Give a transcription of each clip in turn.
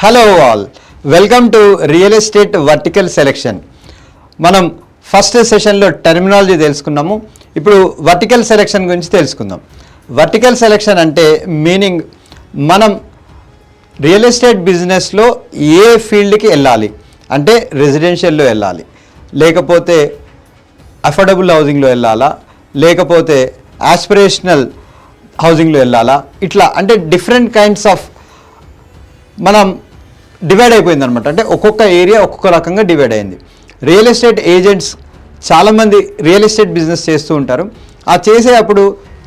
Hello all, welcome to real estate vertical selection. మనం first సెషన్లో terminology తెలుసుకున్నాము. ఇప్పుడు వర్టికల్ సెలెక్షన్ గురించి తెలుసుకుందాం. వర్టికల్ సెలెక్షన్ అంటే మీనింగ్, మనం రియల్ ఎస్టేట్ బిజినెస్లో ఏ ఫీల్డ్కి వెళ్ళాలి అంటే రెసిడెన్షియల్లో వెళ్ళాలి, లేకపోతే అఫోర్డబుల్ హౌసింగ్లో వెళ్ళాలా, లేకపోతే ఆస్పిరేషనల్ హౌసింగ్లో వెళ్ళాలా, ఇట్లా అంటే డిఫరెంట్ కైండ్స్ ఆఫ్ మనం డివైడ్ అయిపోయింది అనమాట. అంటే ఒక్కొక్క ఏరియా ఒక్కొక్క రకంగా డివైడ్ అయింది. రియల్ ఎస్టేట్ ఏజెంట్స్ చాలామంది రియల్ ఎస్టేట్ బిజినెస్ చేస్తూ ఉంటారు. ఆ చేసేటప్పుడు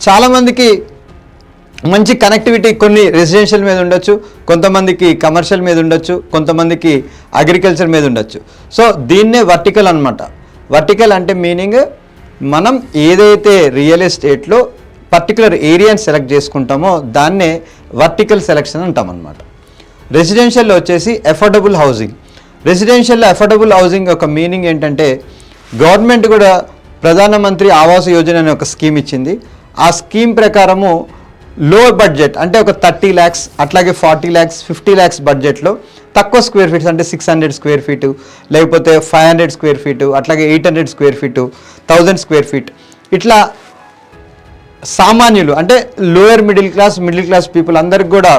చాలామందికి మంచి కనెక్టివిటీ కొన్ని రెసిడెన్షియల్ మీద ఉండొచ్చు, కొంతమందికి కమర్షియల్ మీద ఉండొచ్చు, కొంతమందికి అగ్రికల్చర్ మీద ఉండొచ్చు. సో దీన్నే వర్టికల్ అనమాట. వర్టికల్ అంటే మీనింగ్, మనం ఏదైతే రియల్ ఎస్టేట్లో పర్టికులర్ ఏరియాని సెలెక్ట్ చేసుకుంటామో దాన్నే వర్టికల్ సెలెక్షన్ అంటాం అన్నమాట. రెసిడెన్షియల్లో వచ్చేసి అఫోర్డబుల్ హౌసింగ్. రెసిడెన్షియల్లో అఫోర్డబుల్ హౌసింగ్ యొక్క మీనింగ్ ఏంటంటే, గవర్నమెంట్ కూడా ప్రధానమంత్రి ఆవాస్ యోజన అనే ఒక స్కీమ్ ఇచ్చింది. ఆ స్కీమ్ ప్రకారము లో బడ్జెట్ అంటే ఒక 30 lakhs, అట్లాగే 40 lakhs, 50 lakhs బడ్జెట్లో తక్కువ స్క్వేర్ ఫీట్స్ అంటే 600 స్క్వేర్ ఫీటు, లేకపోతే 500 స్క్వేర్ ఫీటు, అట్లాగే 800 స్క్వేర్ ఫీటు, 1000 స్క్వేర్ ఫీట్, ఇట్లా సామాన్యులు అంటే లోయర్ మిడిల్ క్లాస్ పీపుల్ అందరికి కూడా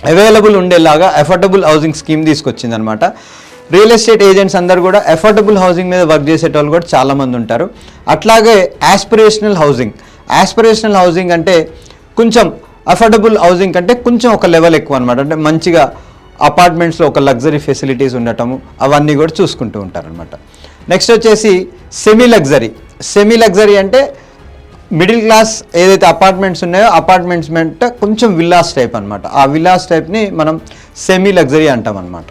అవైలబుల్ ఉండేలాగా అఫోర్డబుల్ హౌసింగ్ స్కీమ్ తీసుకొచ్చిందనమాట. రియల్ ఎస్టేట్ ఏజెంట్స్ అందరూ కూడా అఫోర్డబుల్ హౌసింగ్ మీద వర్క్ చేసేటోళ్ళు కూడా చాలామంది ఉంటారు. అట్లాగే ఆస్పిరేషనల్ హౌసింగ్ అంటే కొంచెం అఫోర్డబుల్ హౌసింగ్ కంటే కొంచెం ఒక లెవెల్ ఎక్కువ అనమాట. అంటే మంచిగా అపార్ట్మెంట్స్లో ఒక లగ్జరీ ఫెసిలిటీస్ ఉండటము, అవన్నీ కూడా చూసుకుంటూ ఉంటారనమాట. నెక్స్ట్ వచ్చేసి సెమీ లగ్జరీ అంటే మిడిల్ క్లాస్ ఏదైతే అపార్ట్మెంట్స్ ఉన్నాయో అపార్ట్మెంట్స్ అంటే కొంచెం విల్లాస్ టైప్ అనమాట. ఆ విల్లాస్ టైప్ని మనం సెమీ లగ్జరీ అంటాం అనమాట.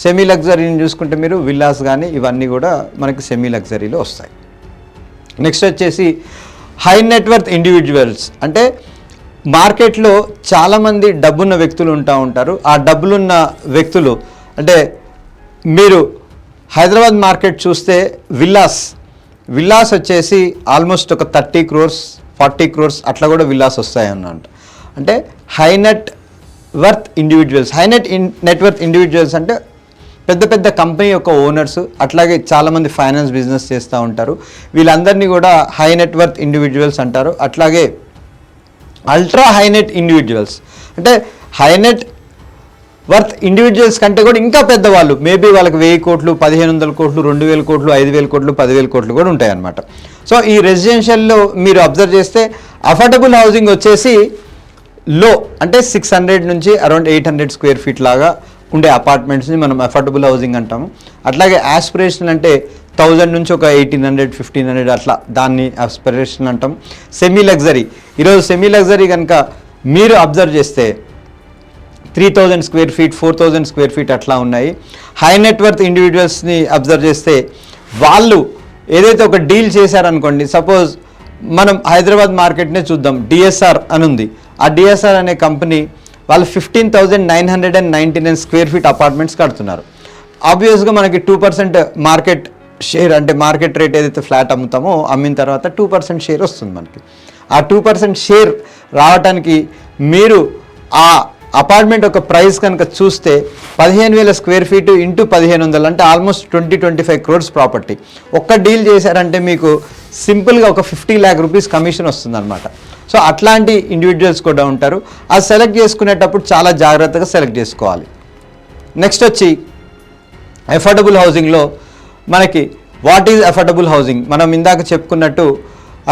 సెమీ లగ్జరీని చూసుకుంటే మీరు విల్లాస్ కానీ ఇవన్నీ కూడా మనకి సెమీ లగ్జరీలో వస్తాయి. నెక్స్ట్ వచ్చేసి హై నెట్వర్త్ ఇండివిజువల్స్ అంటే మార్కెట్లో చాలామంది డబ్బున్న వ్యక్తులు ఉంటారు. ఆ డబ్బులున్న వ్యక్తులు అంటే మీరు హైదరాబాద్ మార్కెట్ చూస్తే విల్లాస్ వచ్చేసి ఆల్మోస్ట్ ఒక 30 crores 40 crores అట్లా కూడా విల్లాస్ వస్తాయి అన్నమాట. అంటే హై నెట్ వర్త్ ఇండివిజువల్స్ అంటే పెద్ద కంపెనీ యొక్క ఓనర్స్, అట్లాగే చాలామంది ఫైనాన్స్ బిజినెస్ చేస్తూ ఉంటారు. వీళ్ళందరినీ కూడా హై నెట్ వర్త్ ఇండివిజువల్స్ అంటారు. అట్లాగే అల్ట్రా హై నెట్ ఇండివిజువల్స్ అంటే హై నెట్ వర్త్ ఇండివిజువల్స్ కంటే కూడా ఇంకా పెద్దవాళ్ళు, మేబీ వాళ్ళకి 1000 కోట్లు, 1500 కోట్లు, 2000 కోట్లు, 5000 కోట్లు, 10,000 కోట్లు కూడా ఉంటాయన్నమాట. సో ఈ రెసిడెన్షియల్లో మీరు అబ్జర్వ్ చేస్తే అఫోర్డబుల్ హౌసింగ్ వచ్చేసి లో అంటే 600 నుంచి అరౌండ్ 800 స్క్వేర్ ఫీట్ లాగా ఉండే అపార్ట్మెంట్స్ని మనం అఫోర్డబుల్ హౌసింగ్ అంటాము. అట్లాగే ఆస్పిరేషనల్ అంటే 1000 నుంచి ఒక 1800 1500 అట్లా దాన్ని ఆస్పిరేషనల్ అంటాం. ఈరోజు సెమీ లగ్జరీ కనుక మీరు అబ్జర్వ్ చేస్తే 3000 స్క్వేర్ ఫీట్, 4000 స్క్వేర్ ఫీట్ అట్లా ఉన్నాయి. హై నెట్వర్త్ ఇండివిజువల్స్ని అబ్జర్వ్ చేస్తే వాళ్ళు ఏదైతే ఒక డీల్ చేశారనుకోండి, సపోజ్ మనం హైదరాబాద్ మార్కెట్నే చూద్దాం, డిఎస్ఆర్ అని ఉంది. ఆ డిఎస్ఆర్ అనే కంపెనీ వాళ్ళు 15,999 స్క్వేర్ ఫీట్ అపార్ట్మెంట్స్ కడుతున్నారు. ఆబ్వియస్గా మనకి 2% మార్కెట్ షేర్ అంటే మార్కెట్ రేట్ ఏదైతే ఫ్లాట్ అమ్ముతామో అమ్మిన తర్వాత 2% షేర్ వస్తుంది మనకి. ఆ 2% షేర్ రావడానికి మీరు ఆ అపార్ట్మెంట్ ఒక ప్రైస్ కనుక చూస్తే 15,000 స్క్వేర్ ఫీటు ఇంటూ 1500 అంటే ఆల్మోస్ట్ 20-25 crores ప్రాపర్టీ. ఒక్క డీల్ చేశారంటే మీకు సింపుల్గా ఒక 50 lakh rupees కమిషన్ వస్తుంది అనమాట. సో అట్లాంటి ఇండివిజువల్స్ కూడా ఉంటారు. అది సెలెక్ట్ చేసుకునేటప్పుడు చాలా జాగ్రత్తగా సెలెక్ట్ చేసుకోవాలి. నెక్స్ట్ వచ్చి అఫోర్డబుల్ హౌసింగ్లో మనకి వాట్ ఈజ్ అఫోర్డబుల్ హౌసింగ్, మనం ఇందాక చెప్పుకున్నట్టు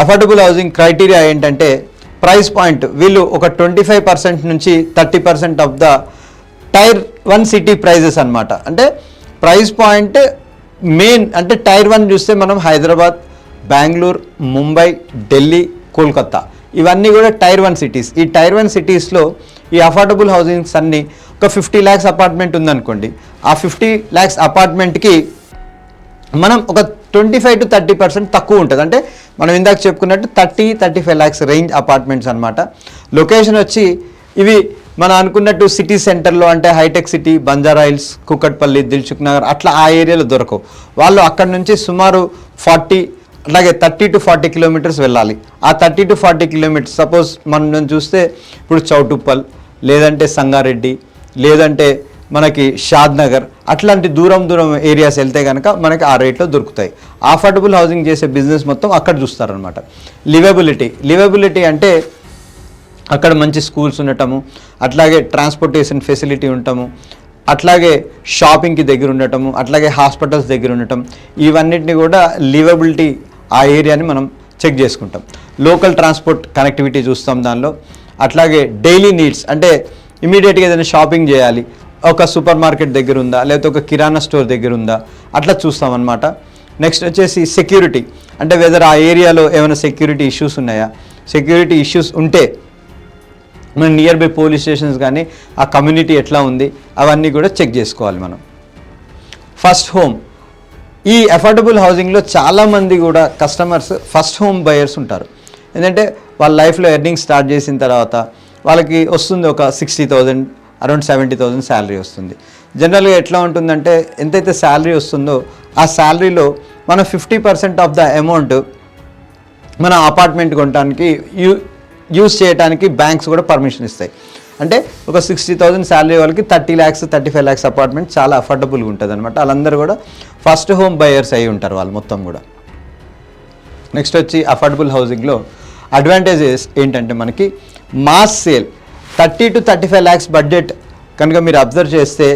అఫోర్డబుల్ హౌసింగ్ క్రైటీరియా ఏంటంటే ప్రైస్ పాయింట్. వీళ్ళు ఒక 25% నుంచి 30% of the tier 1 city prices అనమాట. అంటే ప్రైస్ పాయింట్ మెయిన్ అంటే టైర్ 1 చూస్తే మనం హైదరాబాద్, బెంగళూరు, ముంబై, ఢిల్లీ, కోల్కతా ఇవన్నీ కూడా టైర్ 1 సిటీస్. ఈ టైర్ 1 సిటీస్లో ఈ అఫోర్డబుల్ హౌసింగ్స్ అన్నీ ఒక 50 lakhs అపార్ట్మెంట్ ఉందనుకోండి, ఆ 50 lakhs అపార్ట్మెంట్కి మనం ఒక 25 to 30% తక్కువ ఉంటుంది. అంటే మనం ఇందాక చెప్పుకున్నట్టు 30-35 lakhs రేంజ్ అపార్ట్మెంట్స్ అనమాట. లొకేషన్ వచ్చి ఇవి మనం అనుకున్నట్టు సిటీ సెంటర్లో అంటే హైటెక్ సిటీ, బంజారా హిల్స్, కుకట్పల్లి, దిల్సుఖ్ నగర్ అట్లా ఆ ఏరియాలో దొరకవు. వాళ్ళు అక్కడ నుంచి సుమారు 40 అలాగే 30 to 40 kilometers వెళ్ళాలి. ఆ 30 to 40 kilometers సపోజ్ మనం చూస్తే ఇప్పుడు చౌటుప్పల్, లేదంటే సంగారెడ్డి, లేదంటే మనకి షాద్ నగర్ అట్లాంటి దూరం ఏరియాస్ వెళ్తే కనుక మనకి ఆ రేట్లో దొరుకుతాయి. అఫోర్డబుల్ హౌసింగ్ చేసే బిజినెస్ మొత్తం అక్కడ చూస్తారనమాట. లివబిలిటీ అంటే అక్కడ మంచి స్కూల్స్ ఉండటము, అట్లాగే ట్రాన్స్పోర్టేషన్ ఫెసిలిటీ ఉండటము, అట్లాగే షాపింగ్కి దగ్గర ఉండటము, అట్లాగే హాస్పిటల్స్ దగ్గర ఉండటం, ఇవన్నిటిని కూడా లివబిలిటీ ఆ ఏరియాని మనం చెక్ చేసుకుంటాం. లోకల్ ట్రాన్స్పోర్ట్ కనెక్టివిటీ చూస్తాం దానిలో. అట్లాగే డైలీ నీడ్స్ అంటే ఇమీడియట్గా ఏదైనా షాపింగ్ చేయాలి, ఒక సూపర్ మార్కెట్ దగ్గర ఉందా, లేకపోతే ఒక కిరాణా స్టోర్ దగ్గర ఉందా, అట్లా చూస్తామన్నమాట. నెక్స్ట్ వచ్చేసి సెక్యూరిటీ అంటే వెదర్ ఆ ఏరియాలో ఏమైనా సెక్యూరిటీ ఇష్యూస్ ఉన్నాయా, సెక్యూరిటీ ఇష్యూస్ ఉంటే మన నియర్ బై పోలీస్ స్టేషన్స్ కానీ ఆ కమ్యూనిటీ ఎట్లా ఉంది అవన్నీ కూడా చెక్ చేసుకోవాలి మనం. ఫస్ట్ హోమ్, ఈ అఫోర్డబుల్ హౌసింగ్లో చాలామంది కూడా కస్టమర్స్ ఫస్ట్ హోమ్ బయర్స్ ఉంటారు. ఎందుకంటే వాళ్ళ లైఫ్లో ఎర్నింగ్ స్టార్ట్ చేసిన తర్వాత వాళ్ళకి వస్తుంది ఒక 60,000 అరౌండ్ 70,000 శాలరీ వస్తుంది. జనరల్గా ఎట్లా ఉంటుందంటే ఎంతైతే శాలరీ వస్తుందో ఆ శాలరీలో మనం 50% ఆఫ్ ద అమౌంట్ మన అపార్ట్మెంట్ కొనడానికి యూజ్ చేయడానికి బ్యాంక్స్ కూడా పర్మిషన్ ఇస్తాయి. అంటే ఒక 60,000 శాలరీ వాళ్ళకి 30 lakhs 35 lakhs అపార్ట్మెంట్ చాలా అఫోర్డబుల్గా ఉంటుంది అనమాట. వాళ్ళందరూ కూడా ఫస్ట్ హోమ్ బయర్స్ అయి ఉంటారు వాళ్ళు మొత్తం కూడా. నెక్స్ట్ వచ్చి అఫోర్డబుల్ హౌసింగ్లో అడ్వాంటేజెస్ ఏంటంటే మనకి mass sale 30 to 35 lakhs budget కనుక మీరు అబ్జర్వ్ చేస్తే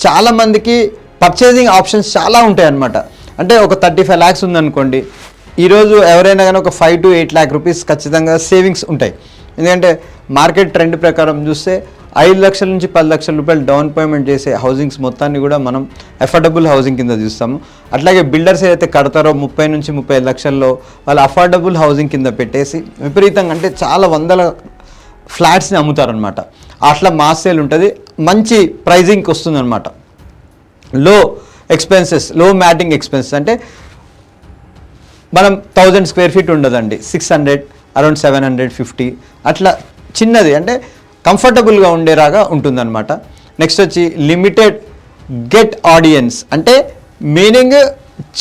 చాలామందికి పర్చేసింగ్ ఆప్షన్స్ చాలా ఉంటాయి అన్నమాట. అంటే ఒక 35 lakhs ఉందనుకోండి, ఈరోజు ఎవరైనా కానీ ఒక 5 to 8 lakh రూపీస్ ఖచ్చితంగా సేవింగ్స్ ఉంటాయి. ఎందుకంటే మార్కెట్ ట్రెండ్ ప్రకారం చూస్తే 5 లక్షల నుంచి 10 లక్షల రూపాయలు డౌన్ పేమెంట్ చేసే హౌసింగ్స్ మొత్తాన్ని కూడా మనం అఫోర్డబుల్ హౌసింగ్ కింద చూస్తాము. అట్లాగే బిల్డర్స్ ఏదైతే కడతారో 30 నుంచి 35 లక్షల్లో వాళ్ళు అఫోర్డబుల్ హౌసింగ్ కింద పెట్టేసి విపరీతంగా అంటే చాలా వందల ఫ్లాట్స్ని అమ్ముతారనమాట. అట్లా మాస్ సేల్ ఉంటుంది, మంచి ప్రైజింగ్కి వస్తుందన్నమాట. లో ఎక్స్పెన్సెస్, లో మ్యాటింగ్ ఎక్స్పెన్సెస్ అంటే మనం 1000 square feet ఉండదండి, 600 అరౌండ్ 750 అట్లా చిన్నది అంటే కంఫర్టబుల్గా ఉండేలాగా ఉంటుందన్నమాట. నెక్స్ట్ వచ్చి లిమిటెడ్ గెట్ ఆడియన్స్ అంటే మీనింగ్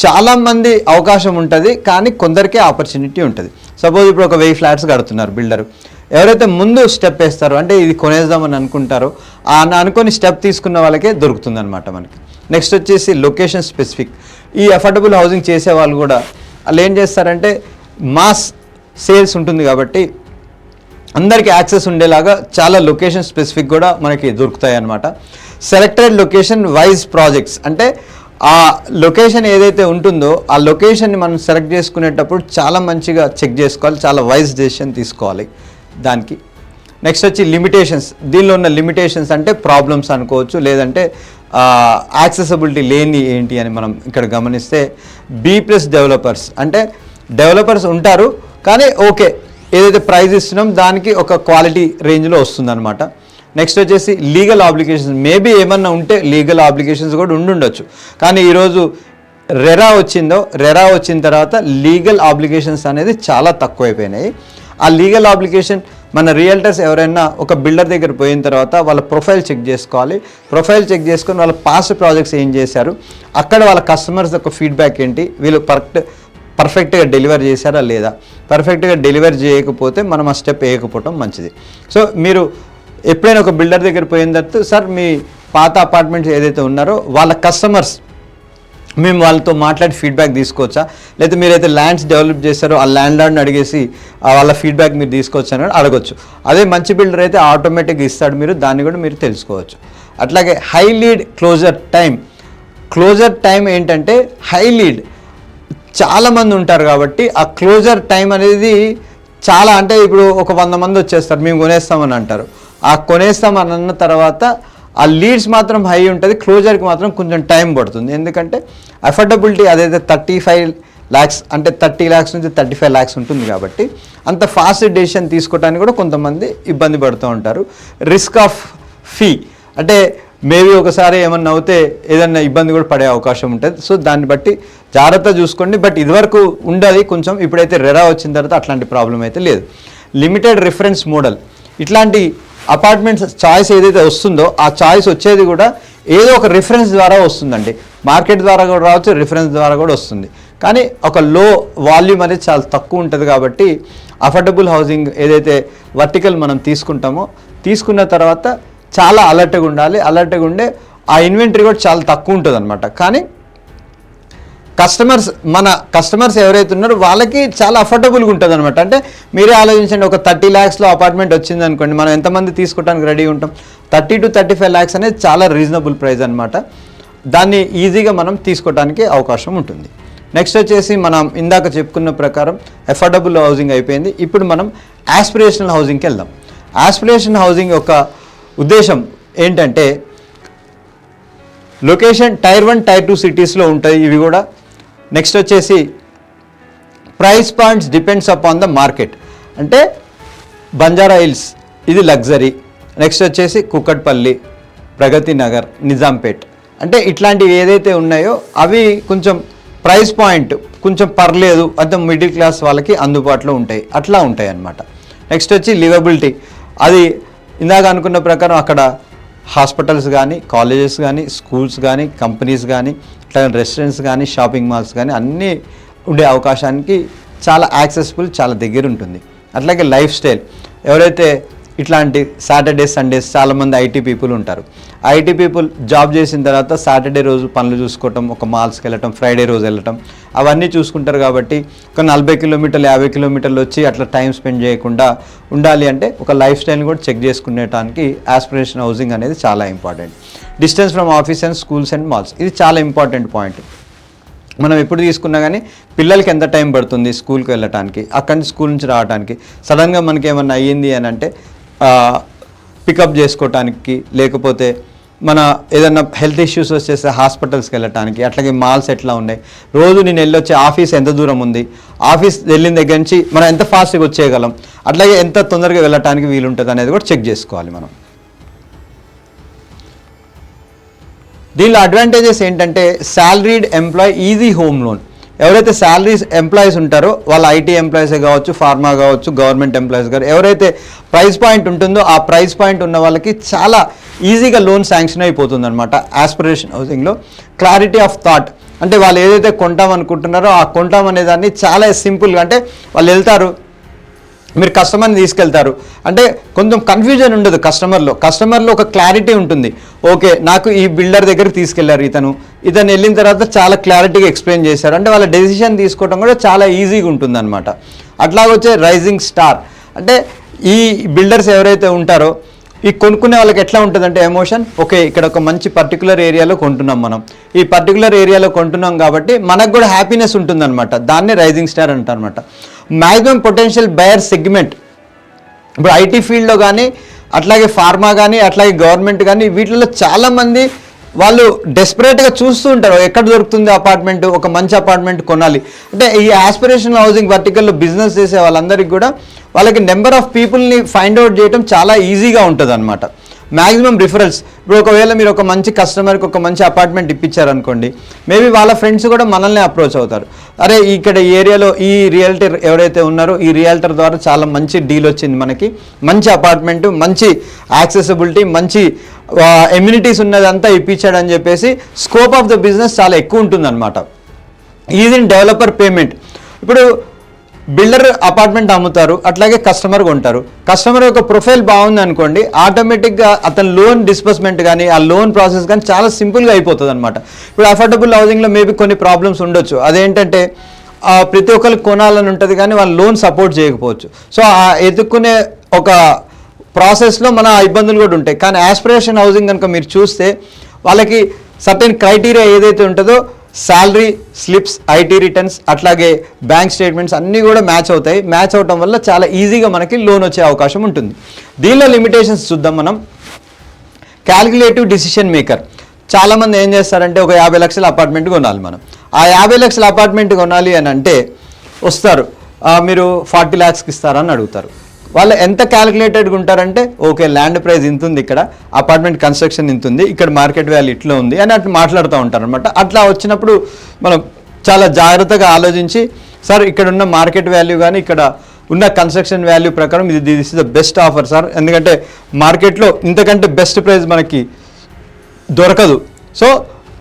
చాలామంది అవకాశం ఉంటుంది కానీ కొందరికే ఆపర్చునిటీ ఉంటుంది. సపోజ్ ఇప్పుడు ఒక 1000 flats కడుతున్నారు బిల్డరు, ఎవరైతే ముందు స్టెప్ వేస్తారో అంటే ఇది కొనేద్దామని అనుకుంటారో అనుకొని స్టెప్ తీసుకున్న వాళ్ళకే దొరుకుతుంది అనమాట మనకి. నెక్స్ట్ వచ్చేసి లొకేషన్ స్పెసిఫిక్, ఈ అఫోర్డబుల్ హౌసింగ్ చేసే వాళ్ళు కూడా వాళ్ళు ఏం చేస్తారంటే మాస్ సేల్స్ ఉంటుంది కాబట్టి అందరికీ యాక్సెస్ ఉండేలాగా చాలా లొకేషన్ స్పెసిఫిక్ కూడా మనకి దొరుకుతాయి అన్నమాట. సెలెక్టెడ్ లొకేషన్ వైజ్ ప్రాజెక్ట్స్ అంటే ఆ లొకేషన్ ఏదైతే ఉంటుందో ఆ లొకేషన్ని మనం సెలెక్ట్ చేసుకునేటప్పుడు చాలా మంచిగా చెక్ చేసుకోవాలి, చాలా వైజ్ డెసిషన్ తీసుకోవాలి దానికి. నెక్స్ట్ వచ్చి లిమిటేషన్స్, దీనిలో ఉన్న లిమిటేషన్స్ అంటే ప్రాబ్లమ్స్ అనుకోవచ్చు, లేదంటే యాక్సెసిబిలిటీ లేని ఏంటి అని మనం ఇక్కడ గమనిస్తే B+ డెవలపర్స్ అంటే డెవలపర్స్ ఉంటారు కానీ ఓకే ఏదైతే ప్రైజ్ ఇస్తున్నాం దానికి ఒక క్వాలిటీ రేంజ్లో వస్తుందన్నమాట. నెక్స్ట్ వచ్చేసి లీగల్ ఆబ్లిగేషన్స్, మేబీ ఏమన్నా ఉంటే లీగల్ ఆబ్లిగేషన్స్ కూడా ఉండొచ్చు కానీ ఈరోజు రెరా వచ్చిన తర్వాత లీగల్ ఆబ్లిగేషన్స్ అనేది చాలా తక్కువైపోయినాయి. ఆ లీగల్ ఆబ్లిగేషన్ మన రియల్టర్స్ ఎవరైనా ఒక బిల్డర్ దగ్గర పోయిన తర్వాత వాళ్ళ ప్రొఫైల్ చెక్ చేసుకోవాలి, ప్రొఫైల్ చెక్ చేసుకొని వాళ్ళ పాస్ట్ ప్రాజెక్ట్స్ ఏం చేశారు, అక్కడ వాళ్ళ కస్టమర్స్ యొక్క ఫీడ్బ్యాక్ ఏంటి, వీళ్ళు పర్ఫెక్ట్గా డెలివర్ చేశారా లేదా, పర్ఫెక్ట్గా డెలివర్ చేయకపోతే మనం ఆ స్టెప్ వేయకపోవటం మంచిది. సో మీరు ఎప్పుడైనా ఒక బిల్డర్ దగ్గర పోయిన తర్వాత సార్ మీ పాత అపార్ట్మెంట్స్ ఏదైతే ఉన్నారో వాళ్ళ కస్టమర్స్ మేము వాళ్ళతో మాట్లాడి ఫీడ్బ్యాక్ తీసుకోవచ్చా, లేదా మీరైతే ల్యాండ్స్ డెవలప్ చేస్తారో ఆ ల్యాండ్ లార్డ్ని అడిగేసి వాళ్ళ ఫీడ్బ్యాక్ మీరు తీసుకోవచ్చు అని అడగొచ్చు. అదే మంచి బిల్డర్ అయితే ఆటోమేటిక్గా ఇస్తాడు, మీరు దాన్ని కూడా మీరు తెలుసుకోవచ్చు. అట్లాగే హై లీడ్ క్లోజర్ టైం ఏంటంటే హై లీడ్ చాలామంది ఉంటారు కాబట్టి ఆ క్లోజర్ టైం అనేది చాలా అంటే ఇప్పుడు ఒక 100 మంది వచ్చేస్తారు మేము కొనేస్తామని అంటారు, ఆ కొనేస్తామని అన్న తర్వాత ఆ లీడ్స్ మాత్రం హై ఉంటుంది, క్లోజర్కి మాత్రం కొంచెం టైం పడుతుంది. ఎందుకంటే అఫోర్డబిలిటీ అదైతే 35 lakhs అంటే 30 lakhs నుంచి 35 lakhs ఉంటుంది కాబట్టి అంత ఫాస్ట్ డెసిషన్ తీసుకోవడానికి కూడా కొంతమంది ఇబ్బంది పడుతూ ఉంటారు. రిస్క్ ఆఫ్ ఫీ అంటే మేబీ ఒకసారి ఏమన్నా అవుతే ఏదన్నా ఇబ్బంది కూడా పడే అవకాశం ఉంటుంది. సో దాన్ని బట్టి జాగ్రత్త చూసుకోండి. బట్ ఇదివరకు ఉండదు కొంచెం, ఇప్పుడైతే రెరా వచ్చిన తర్వాత అట్లాంటి ప్రాబ్లం అయితే లేదు. లిమిటెడ్ రిఫరెన్స్ మోడల్, ఇట్లాంటి అపార్ట్మెంట్స్ చాయిస్ ఏదైతే వస్తుందో ఆ చాయిస్ వచ్చేది కూడా ఏదో ఒక రిఫరెన్స్ ద్వారా వస్తుందండి. మార్కెట్ ద్వారా కూడా రావచ్చు, రిఫరెన్స్ ద్వారా కూడా వస్తుంది. కానీ ఒక లో వాల్యూమ్ అనేది చాలా తక్కువ ఉంటుంది కాబట్టి అఫోర్డబుల్ హౌసింగ్ ఏదైతే వర్టికల్ మనం తీసుకుంటామో తీసుకున్న తర్వాత చాలా అలర్ట్గా ఉండాలి. అలర్ట్గా ఉండే ఆ ఇన్వెంటరీ కూడా చాలా తక్కువ ఉంటుంది అనమాట. కానీ మన కస్టమర్స్ ఎవరైతే ఉన్నారో వాళ్ళకి చాలా అఫోర్డబుల్గా ఉంటుంది అనమాట. అంటే మీరే ఆలోచించండి, ఒక 30 lakhsలో అపార్ట్మెంట్ వచ్చింది అనుకోండి, మనం ఎంతమంది తీసుకోవడానికి రెడీ ఉంటాం? 30 to 35 lakhs అనేది చాలా రీజనబుల్ ప్రైస్ అనమాట. దాన్ని ఈజీగా మనం తీసుకోవడానికి అవకాశం ఉంటుంది. నెక్స్ట్ వచ్చేసి మనం ఇందాక చెప్పుకున్న ప్రకారం అఫోర్డబుల్ హౌసింగ్ అయిపోయింది. ఇప్పుడు మనం ఆస్పిరేషనల్ హౌసింగ్కి వెళ్దాం. ఆస్పిరేషనల్ హౌసింగ్ యొక్క ఉద్దేశం ఏంటంటే లొకేషన్ Tier 1, Tier 2 సిటీస్లో ఉంటాయి ఇవి కూడా. నెక్స్ట్ వచ్చేసి price points depends upon the market. అంటే బంజారా హిల్స్ ఇది లగ్జరీ. నెక్స్ట్ వచ్చేసి కుక్కట్పల్లి, ప్రగతి నగర్, నిజాంపేట్, అంటే ఇట్లాంటివి ఏదైతే ఉన్నాయో అవి కొంచెం ప్రైస్ పాయింట్ కొంచెం పర్లేదు, అంత మిడిల్ క్లాస్ వాళ్ళకి అందుబాటులో ఉంటాయి, అట్లా ఉంటాయి అన్నమాట. నెక్స్ట్ వచ్చి లివబిలిటీ. అది ఇందాక అనుకున్న ప్రకారం అక్కడ హాస్పిటల్స్ కానీ, కాలేజెస్ కానీ, స్కూల్స్ కానీ, కంపెనీస్ కానీ, ఇట్లా రెస్టారెంట్స్ కానీ, షాపింగ్ మాల్స్ కానీ అన్నీ ఉండే అవకాశానికి చాలా యాక్సెసిబుల్, చాలా దగ్గర ఉంటుంది. అట్లాగే లైఫ్ స్టైల్. ఎవరైతే ఇట్లాంటి సాటర్డే సండేస్ చాలామంది ఐటీ పీపుల్ ఉంటారు. ఐటీ పీపుల్ జాబ్ చేసిన తర్వాత సాటర్డే రోజు పనులు చూసుకోవటం, ఒక మాల్స్కి వెళ్ళటం, ఫ్రైడే రోజు వెళ్ళటం, అవన్నీ చూసుకుంటారు. కాబట్టి ఒక 40 కిలోమీటర్లు 50 కిలోమీటర్లు వచ్చి అట్లా టైం స్పెండ్ చేయకుండా ఉండాలి అంటే ఒక లైఫ్ స్టైల్ని కూడా చెక్ చేసుకునేటానికి ఆస్పిరేషన్ హౌసింగ్ అనేది చాలా important. Distance from office and schools and malls, ఇది చాలా ఇంపార్టెంట్ పాయింట్. మనం ఎప్పుడు తీసుకున్నా కానీ పిల్లలకి ఎంత టైం పడుతుంది స్కూల్కి వెళ్ళటానికి, అక్కడి నుంచి స్కూల్ నుంచి రావడానికి, సడన్గా మనకి ఏమన్నా అయ్యింది అని అంటే పికప్ చేసుకోవటానికి, లేకపోతే మన ఏదన్నా హెల్త్ ఇష్యూస్ వచ్చేస్తే హాస్పిటల్స్కి వెళ్ళటానికి, అట్లాగే మాల్స్ ఎట్లా ఉన్నాయి, రోజు నేను వెళ్ళొచ్చే ఆఫీస్ ఎంత దూరం ఉంది, ఆఫీస్ వెళ్ళిన దగ్గర నుంచి మనం ఎంత ఫాస్ట్గా వచ్చేయగలం, అట్లాగే ఎంత తొందరగా వెళ్ళటానికి వీలుంటుంది అనేది కూడా చెక్ చేసుకోవాలి మనం. దీనిలో అడ్వాంటేజెస్ ఏంటంటే salaried employee easy home loan. ఎవరైతే శాలరీస్ ఎంప్లాయీస్ ఉంటారో వాళ్ళ ఐటీ ఎంప్లాయీసే కావచ్చు, ఫార్మా కావచ్చు, గవర్నమెంట్ ఎంప్లాయీస్ కావచ్చు, ఎవరైతే ప్రైస్ పాయింట్ ఉంటుందో ఆ ప్రైస్ పాయింట్ ఉన్న వాళ్ళకి చాలా ఈజీగా లోన్ శాంక్షన్ అయిపోతుంది అనమాట. ఆస్పిరేషన్ హౌసింగ్లో క్లారిటీ ఆఫ్ థాట్, అంటే వాళ్ళు ఏదైతే కొంటాం అనుకుంటున్నారో ఆ కొంటాం అనేదాన్ని చాలా సింపుల్గా, అంటే వాళ్ళు వెళ్తారు, మీరు కస్టమర్ని తీసుకెళ్తారు, అంటే కొంచెం కన్ఫ్యూజన్ ఉండదు కస్టమర్లో ఒక క్లారిటీ ఉంటుంది. ఓకే, నాకు ఈ బిల్డర్ దగ్గరికి తీసుకెళ్లారు, ఇతను వెళ్ళిన తర్వాత చాలా క్లారిటీగా ఎక్స్ప్లెయిన్ చేశారు, అంటే వాళ్ళ డెసిషన్ తీసుకోవడం కూడా చాలా ఈజీగా ఉంటుంది అనమాట. అట్లాగొచ్చే రైజింగ్ స్టార్, అంటే ఈ బిల్డర్స్ ఎవరైతే ఉంటారో ఈ కొనుక్కునే వాళ్ళకి ఎట్లా ఉంటుందంటే ఎమోషన్, ఓకే ఇక్కడ ఒక మంచి పర్టికులర్ ఏరియాలో కొంటున్నాం, మనం ఈ పర్టికులర్ ఏరియాలో కొంటున్నాం కాబట్టి మనకు కూడా హ్యాపీనెస్ ఉంటుందన్నమాట. దాన్నే రైజింగ్ స్టార్ అంటారనమాట. మ్యాక్సిమం పొటెన్షియల్ బయర్ సెగ్మెంట్, ఇప్పుడు ఐటీ ఫీల్డ్లో కానీ, అట్లాగే ఫార్మా కానీ, అట్లాగే గవర్నమెంట్ కానీ, వీటిలో చాలామంది వాళ్ళు డెస్పరేట్గా చూస్తూ ఉంటారు ఎక్కడ దొరుకుతుంది అపార్ట్మెంట్, ఒక మంచి అపార్ట్మెంట్ కొనాలి అంటే. ఈ ఆస్పిరేషనల్ హౌసింగ్ వర్టికల్లో బిజినెస్ చేసే వాళ్ళందరికీ కూడా వాళ్ళకి నెంబర్ ఆఫ్ పీపుల్ని ఫైండ్ అవుట్ చేయడం చాలా ఈజీగా ఉంటుంది అనమాట. మ్యాక్సిమం రిఫరల్స్, ఇప్పుడు ఒకవేళ మీరు ఒక మంచి కస్టమర్కి ఒక మంచి అపార్ట్మెంట్ ఇప్పించారనుకోండి, మేబీ వాళ్ళ ఫ్రెండ్స్ కూడా మనల్ని అప్రోచ్ అవుతారు. అరే ఇక్కడ ఈ ఏరియాలో ఈ రియల్టర్ ఎవరైతే ఉన్నారో ఈ రియల్టర్ ద్వారా చాలా మంచి డీల్ వచ్చింది, మనకి మంచి అపార్ట్మెంట్, మంచి యాక్సెసిబిలిటీ, మంచి ఎమ్యూనిటీస్ ఉన్నదంతా ఇప్పించాడని చెప్పేసి స్కోప్ ఆఫ్ ద బిజినెస్ చాలా ఎక్కువ ఉంటుందన్నమాట. ఈజీ డెవలపర్ పేమెంట్, ఇప్పుడు బిల్డర్ అపార్ట్మెంట్ అమ్ముతారు, అట్లాగే కస్టమర్ కొంటారు. కస్టమర్ యొక్క ప్రొఫైల్ బాగుంది అనుకోండి, ఆటోమేటిక్గా అతను లోన్ డిస్బర్స్మెంట్ కానీ ఆ లోన్ ప్రాసెస్ కానీ చాలా సింపుల్గా అయిపోతుంది అనమాట. ఇప్పుడు అఫోర్డబుల్ హౌసింగ్లో మేబీ కొన్ని ప్రాబ్లమ్స్ ఉండొచ్చు, అదేంటంటే ప్రతి ఒక్కరికి కొనాలని ఉంటుంది కానీ వాళ్ళు లోన్ సపోర్ట్ చేయకపోవచ్చు. సో ఆ ఎదుర్కొనే ఒక ప్రాసెస్లో మన ఇబ్బందులు కూడా ఉంటాయి. కానీ ఆస్పిరేషన్ హౌసింగ్ కనుక మీరు చూస్తే వాళ్ళకి సర్టెన్ క్రైటీరియా ఏదైతే ఉంటుందో, శాలరీ స్లిప్స్, ఐటీ రిటర్న్స్, అట్లాగే బ్యాంక్ స్టేట్మెంట్స్ అన్నీ కూడా మ్యాచ్ అవుతాయి. మ్యాచ్ అవటం వల్ల చాలా ఈజీగా మనకి లోన్ వచ్చే అవకాశం ఉంటుంది. దీనిలో లిమిటేషన్స్ చూద్దాం మనం. క్యాలిక్యులేటివ్ డిసిషన్ మేకర్, చాలామంది ఏం చేస్తారంటే ఒక 50 లక్షల అపార్ట్మెంట్ కొనాలి, మనం ఆ 50 లక్షల అపార్ట్మెంట్ కొనాలి అని అంటే వస్తారు, మీరు 40 lakhsకి ఇస్తారని అడుగుతారు. వాళ్ళు ఎంత క్యాలిక్యులేటెడ్గా ఉంటారంటే ఓకే ల్యాండ్ ప్రైస్ ఇంత ఉంది, ఇక్కడ అపార్ట్మెంట్ కన్స్ట్రక్షన్ ఇంత ఉంది, ఇక్కడ మార్కెట్ వాల్యూ ఇట్లా ఉంది అని అట్లా మాట్లాడుతూ ఉంటారు అనమాట. అట్లా వచ్చినప్పుడు మనం చాలా జాగ్రత్తగా ఆలోచించి, సార్ ఇక్కడ ఉన్న మార్కెట్ వాల్యూ కానీ ఇక్కడ ఉన్న కన్స్ట్రక్షన్ వాల్యూ ప్రకారం this is the best offer sir, ఎందుకంటే మార్కెట్లో ఇంతకంటే బెస్ట్ ప్రైస్ మనకి దొరకదు. సో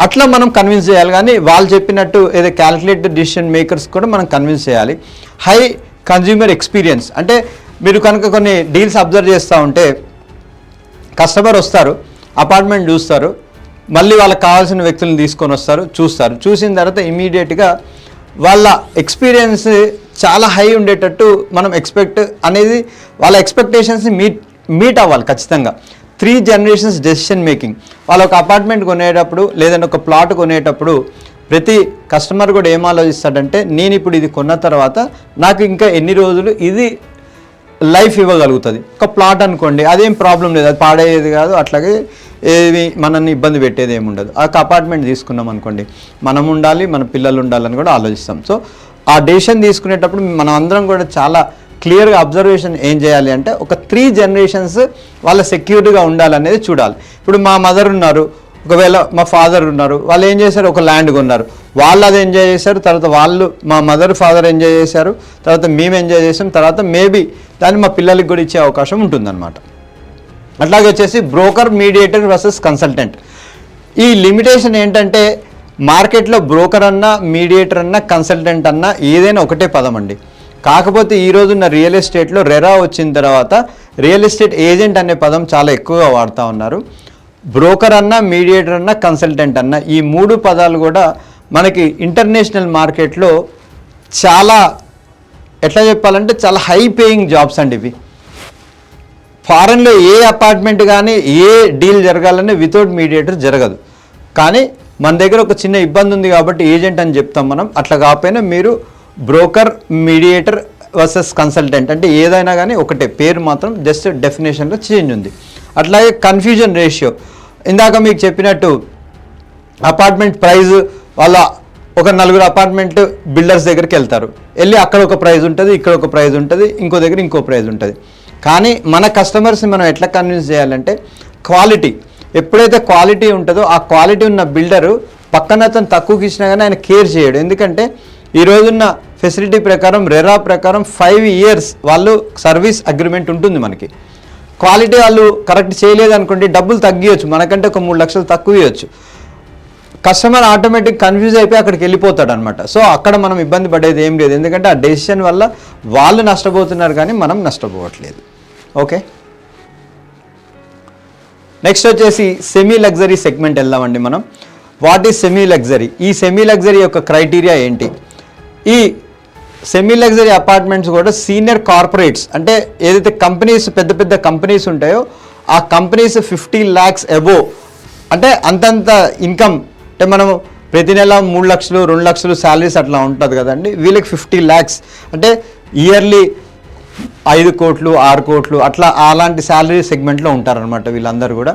అట్లా మనం కన్విన్స్ చేయాలి, కానీ వాళ్ళు చెప్పినట్టు ఏదో క్యాలిక్యులేటెడ్ డిసిషన్ మేకర్స్ కూడా మనం కన్విన్స్ చేయాలి. హై కన్జ్యూమర్ ఎక్స్పీరియన్స్, అంటే మీరు కనుక కొన్ని డీల్స్ అబ్జర్వ్ చేస్తూ ఉంటే కస్టమర్ వస్తారు, అపార్ట్మెంట్ చూస్తారు, మళ్ళీ వాళ్ళకి కావాల్సిన వ్యక్తులను తీసుకొని వస్తారు, చూసిన తర్వాత ఇమీడియట్గా వాళ్ళ ఎక్స్పీరియన్స్ చాలా హై ఉండేటట్టు మనం ఎక్స్పెక్ట్ అనేది వాళ్ళ ఎక్స్పెక్టేషన్స్ని మీట్ అవ్వాలి ఖచ్చితంగా. 3 generations డెసిషన్ మేకింగ్. వాళ్ళు ఒక అపార్ట్మెంట్ కొనేటప్పుడు లేదంటే ఒక ప్లాట్ కొనేటప్పుడు ప్రతి కస్టమర్ కూడా ఏం ఆలోచిస్తాడంటే, నేను ఇప్పుడు ఇది కొన్న తర్వాత నాకు ఇంకా ఎన్ని రోజులు ఇది లైఫ్ ఇవ్వగలుగుతుంది. ఒక ప్లాట్ అనుకోండి, అదేం ప్రాబ్లం లేదు, అది పాడేది కాదు, అట్లాగే ఏవి మనల్ని ఇబ్బంది పెట్టేది ఏమి ఉండదు. ఒక అపార్ట్మెంట్ తీసుకున్నాం అనుకోండి, మనం ఉండాలి, మన పిల్లలు ఉండాలని కూడా ఆలోచిస్తాం. సో ఆ డెసిషన్ తీసుకునేటప్పుడు మనం అందరం కూడా చాలా క్లియర్గా అబ్జర్వేషన్ ఏం చేయాలి అంటే, ఒక 3 generations వాళ్ళ సెక్యూరిటీగా ఉండాలనేది చూడాలి. ఇప్పుడు మా మదర్ ఉన్నారు, ఒకవేళ మా ఫాదర్ ఉన్నారు, వాళ్ళు ఏం చేశారు, ఒక ల్యాండ్ కొన్నారు, వాళ్ళు అది ఎంజాయ్ చేశారు, తర్వాత వాళ్ళు మా మదర్ ఫాదర్ ఎంజాయ్ చేశారు, తర్వాత మేము ఎంజాయ్ చేసాం, తర్వాత మేబీ దాన్ని మా పిల్లలకి కూడా ఇచ్చే అవకాశం ఉంటుందన్నమాట. అట్లాగే వచ్చేసి బ్రోకర్, మీడియేటర్ వర్సెస్ కన్సల్టెంట్. ఈ లిమిటేషన్ ఏంటంటే, మార్కెట్లో బ్రోకర్ అన్నా, మీడియేటర్ అన్నా, కన్సల్టెంట్ అన్నా ఏదైనా ఒకటే పదం అండి. కాకపోతే ఈ రోజున్న రియల్ ఎస్టేట్లో రెరా వచ్చిన తర్వాత రియల్ ఎస్టేట్ ఏజెంట్ అనే పదం చాలా ఎక్కువగా వాడుతూ ఉన్నారు. బ్రోకర్ అన్నా, మీడియేటర్ అన్నా, కన్సల్టెంట్ అన్నా, ఈ 3 పదాలు కూడా మనకి ఇంటర్నేషనల్ మార్కెట్లో చాలా ఎట్లా చెప్పాలంటే చాలా హై పేయింగ్ జాబ్స్ అండి ఇవి. ఫారెన్లో ఏ అపార్ట్మెంట్ కానీ ఏ డీల్ జరగాలని వితౌట్ మీడియేటర్ జరగదు. కానీ మన దగ్గర ఒక చిన్న ఇబ్బంది ఉంది కాబట్టి ఏజెంట్ అని చెప్తాం మనం. అట్లా కాకపోయినా మీరు బ్రోకర్, మీడియేటర్ వర్సెస్ కన్సల్టెంట్ అంటే ఏదైనా కానీ ఒకటే, పేరు మాత్రం జస్ట్ డెఫినేషన్లో చేంజ్ ఉంది. అట్లాగే కన్ఫ్యూజన్ రేషియో, ఇందాక మీకు చెప్పినట్టు అపార్ట్మెంట్ ప్రైజ్ వాళ్ళ ఒక 4 అపార్ట్మెంట్ బిల్డర్స్ దగ్గరికి వెళ్తారు, వెళ్ళి అక్కడ ఒక ప్రైజ్ ఉంటుంది, ఇక్కడ ఒక ప్రైజ్ ఉంటుంది, ఇంకో దగ్గర ఇంకో ప్రైజ్ ఉంటుంది. కానీ మన కస్టమర్స్ని మనం ఎట్లా కన్విన్స్ చేయాలంటే, క్వాలిటీ ఎప్పుడైతే క్వాలిటీ ఉంటుందో ఆ క్వాలిటీ ఉన్న బిల్డరు పక్కన అతను తక్కువకి ఇచ్చినా కానీ ఆయన కేర్ చేయడు. ఎందుకంటే ఈ రోజున్న ఫెసిలిటీ ప్రకారం, రెరా ప్రకారం 5 years వాళ్ళు సర్వీస్ అగ్రిమెంట్ ఉంటుంది మనకి. క్వాలిటీ వాళ్ళు కరెక్ట్ చేయలేదు అనుకోండి, డబ్బులు తగ్గియచ్చు, మనకంటే ఒక 3 లక్షలు తక్కువ ఇవ్వచ్చు. కస్టమర్ ఆటోమేటిక్ కన్ఫ్యూజ్ అయిపోయి అక్కడికి వెళ్ళిపోతాడు అనమాట. సో అక్కడ మనం ఇబ్బంది పడేది ఏం లేదు, ఎందుకంటే ఆ డెసిషన్ వల్ల వాళ్ళు నష్టపోతున్నారు కానీ మనం నష్టపోవట్లేదు. ఓకే, నెక్స్ట్ వచ్చేసి సెమీ లగ్జరీ సెగ్మెంట్ వెళ్దామండి మనం. What is semi luxury? ఈ సెమీ లగ్జరీ యొక్క క్రైటీరియా ఏంటి? ఈ సెమీ లగ్జరీ అపార్ట్మెంట్స్ కూడా సీనియర్ కార్పొరేట్స్ అంటే ఏదైతే కంపెనీస్, పెద్ద పెద్ద కంపెనీస్ ఉంటాయో ఆ కంపెనీస్ 50 lakhs అబోవ్ అంటే అంతంత ఇన్కమ్, అంటే మనము ప్రతి నెల 3 లక్షలు 2 లక్షలు శాలరీస్ అట్లా ఉంటుంది కదండి, వీళ్ళకి 50 lakhs అంటే ఇయర్లీ 5 కోట్లు 6 కోట్లు అట్లా అలాంటి శాలరీ సెగ్మెంట్లో ఉంటారనమాట వీళ్ళందరూ కూడా.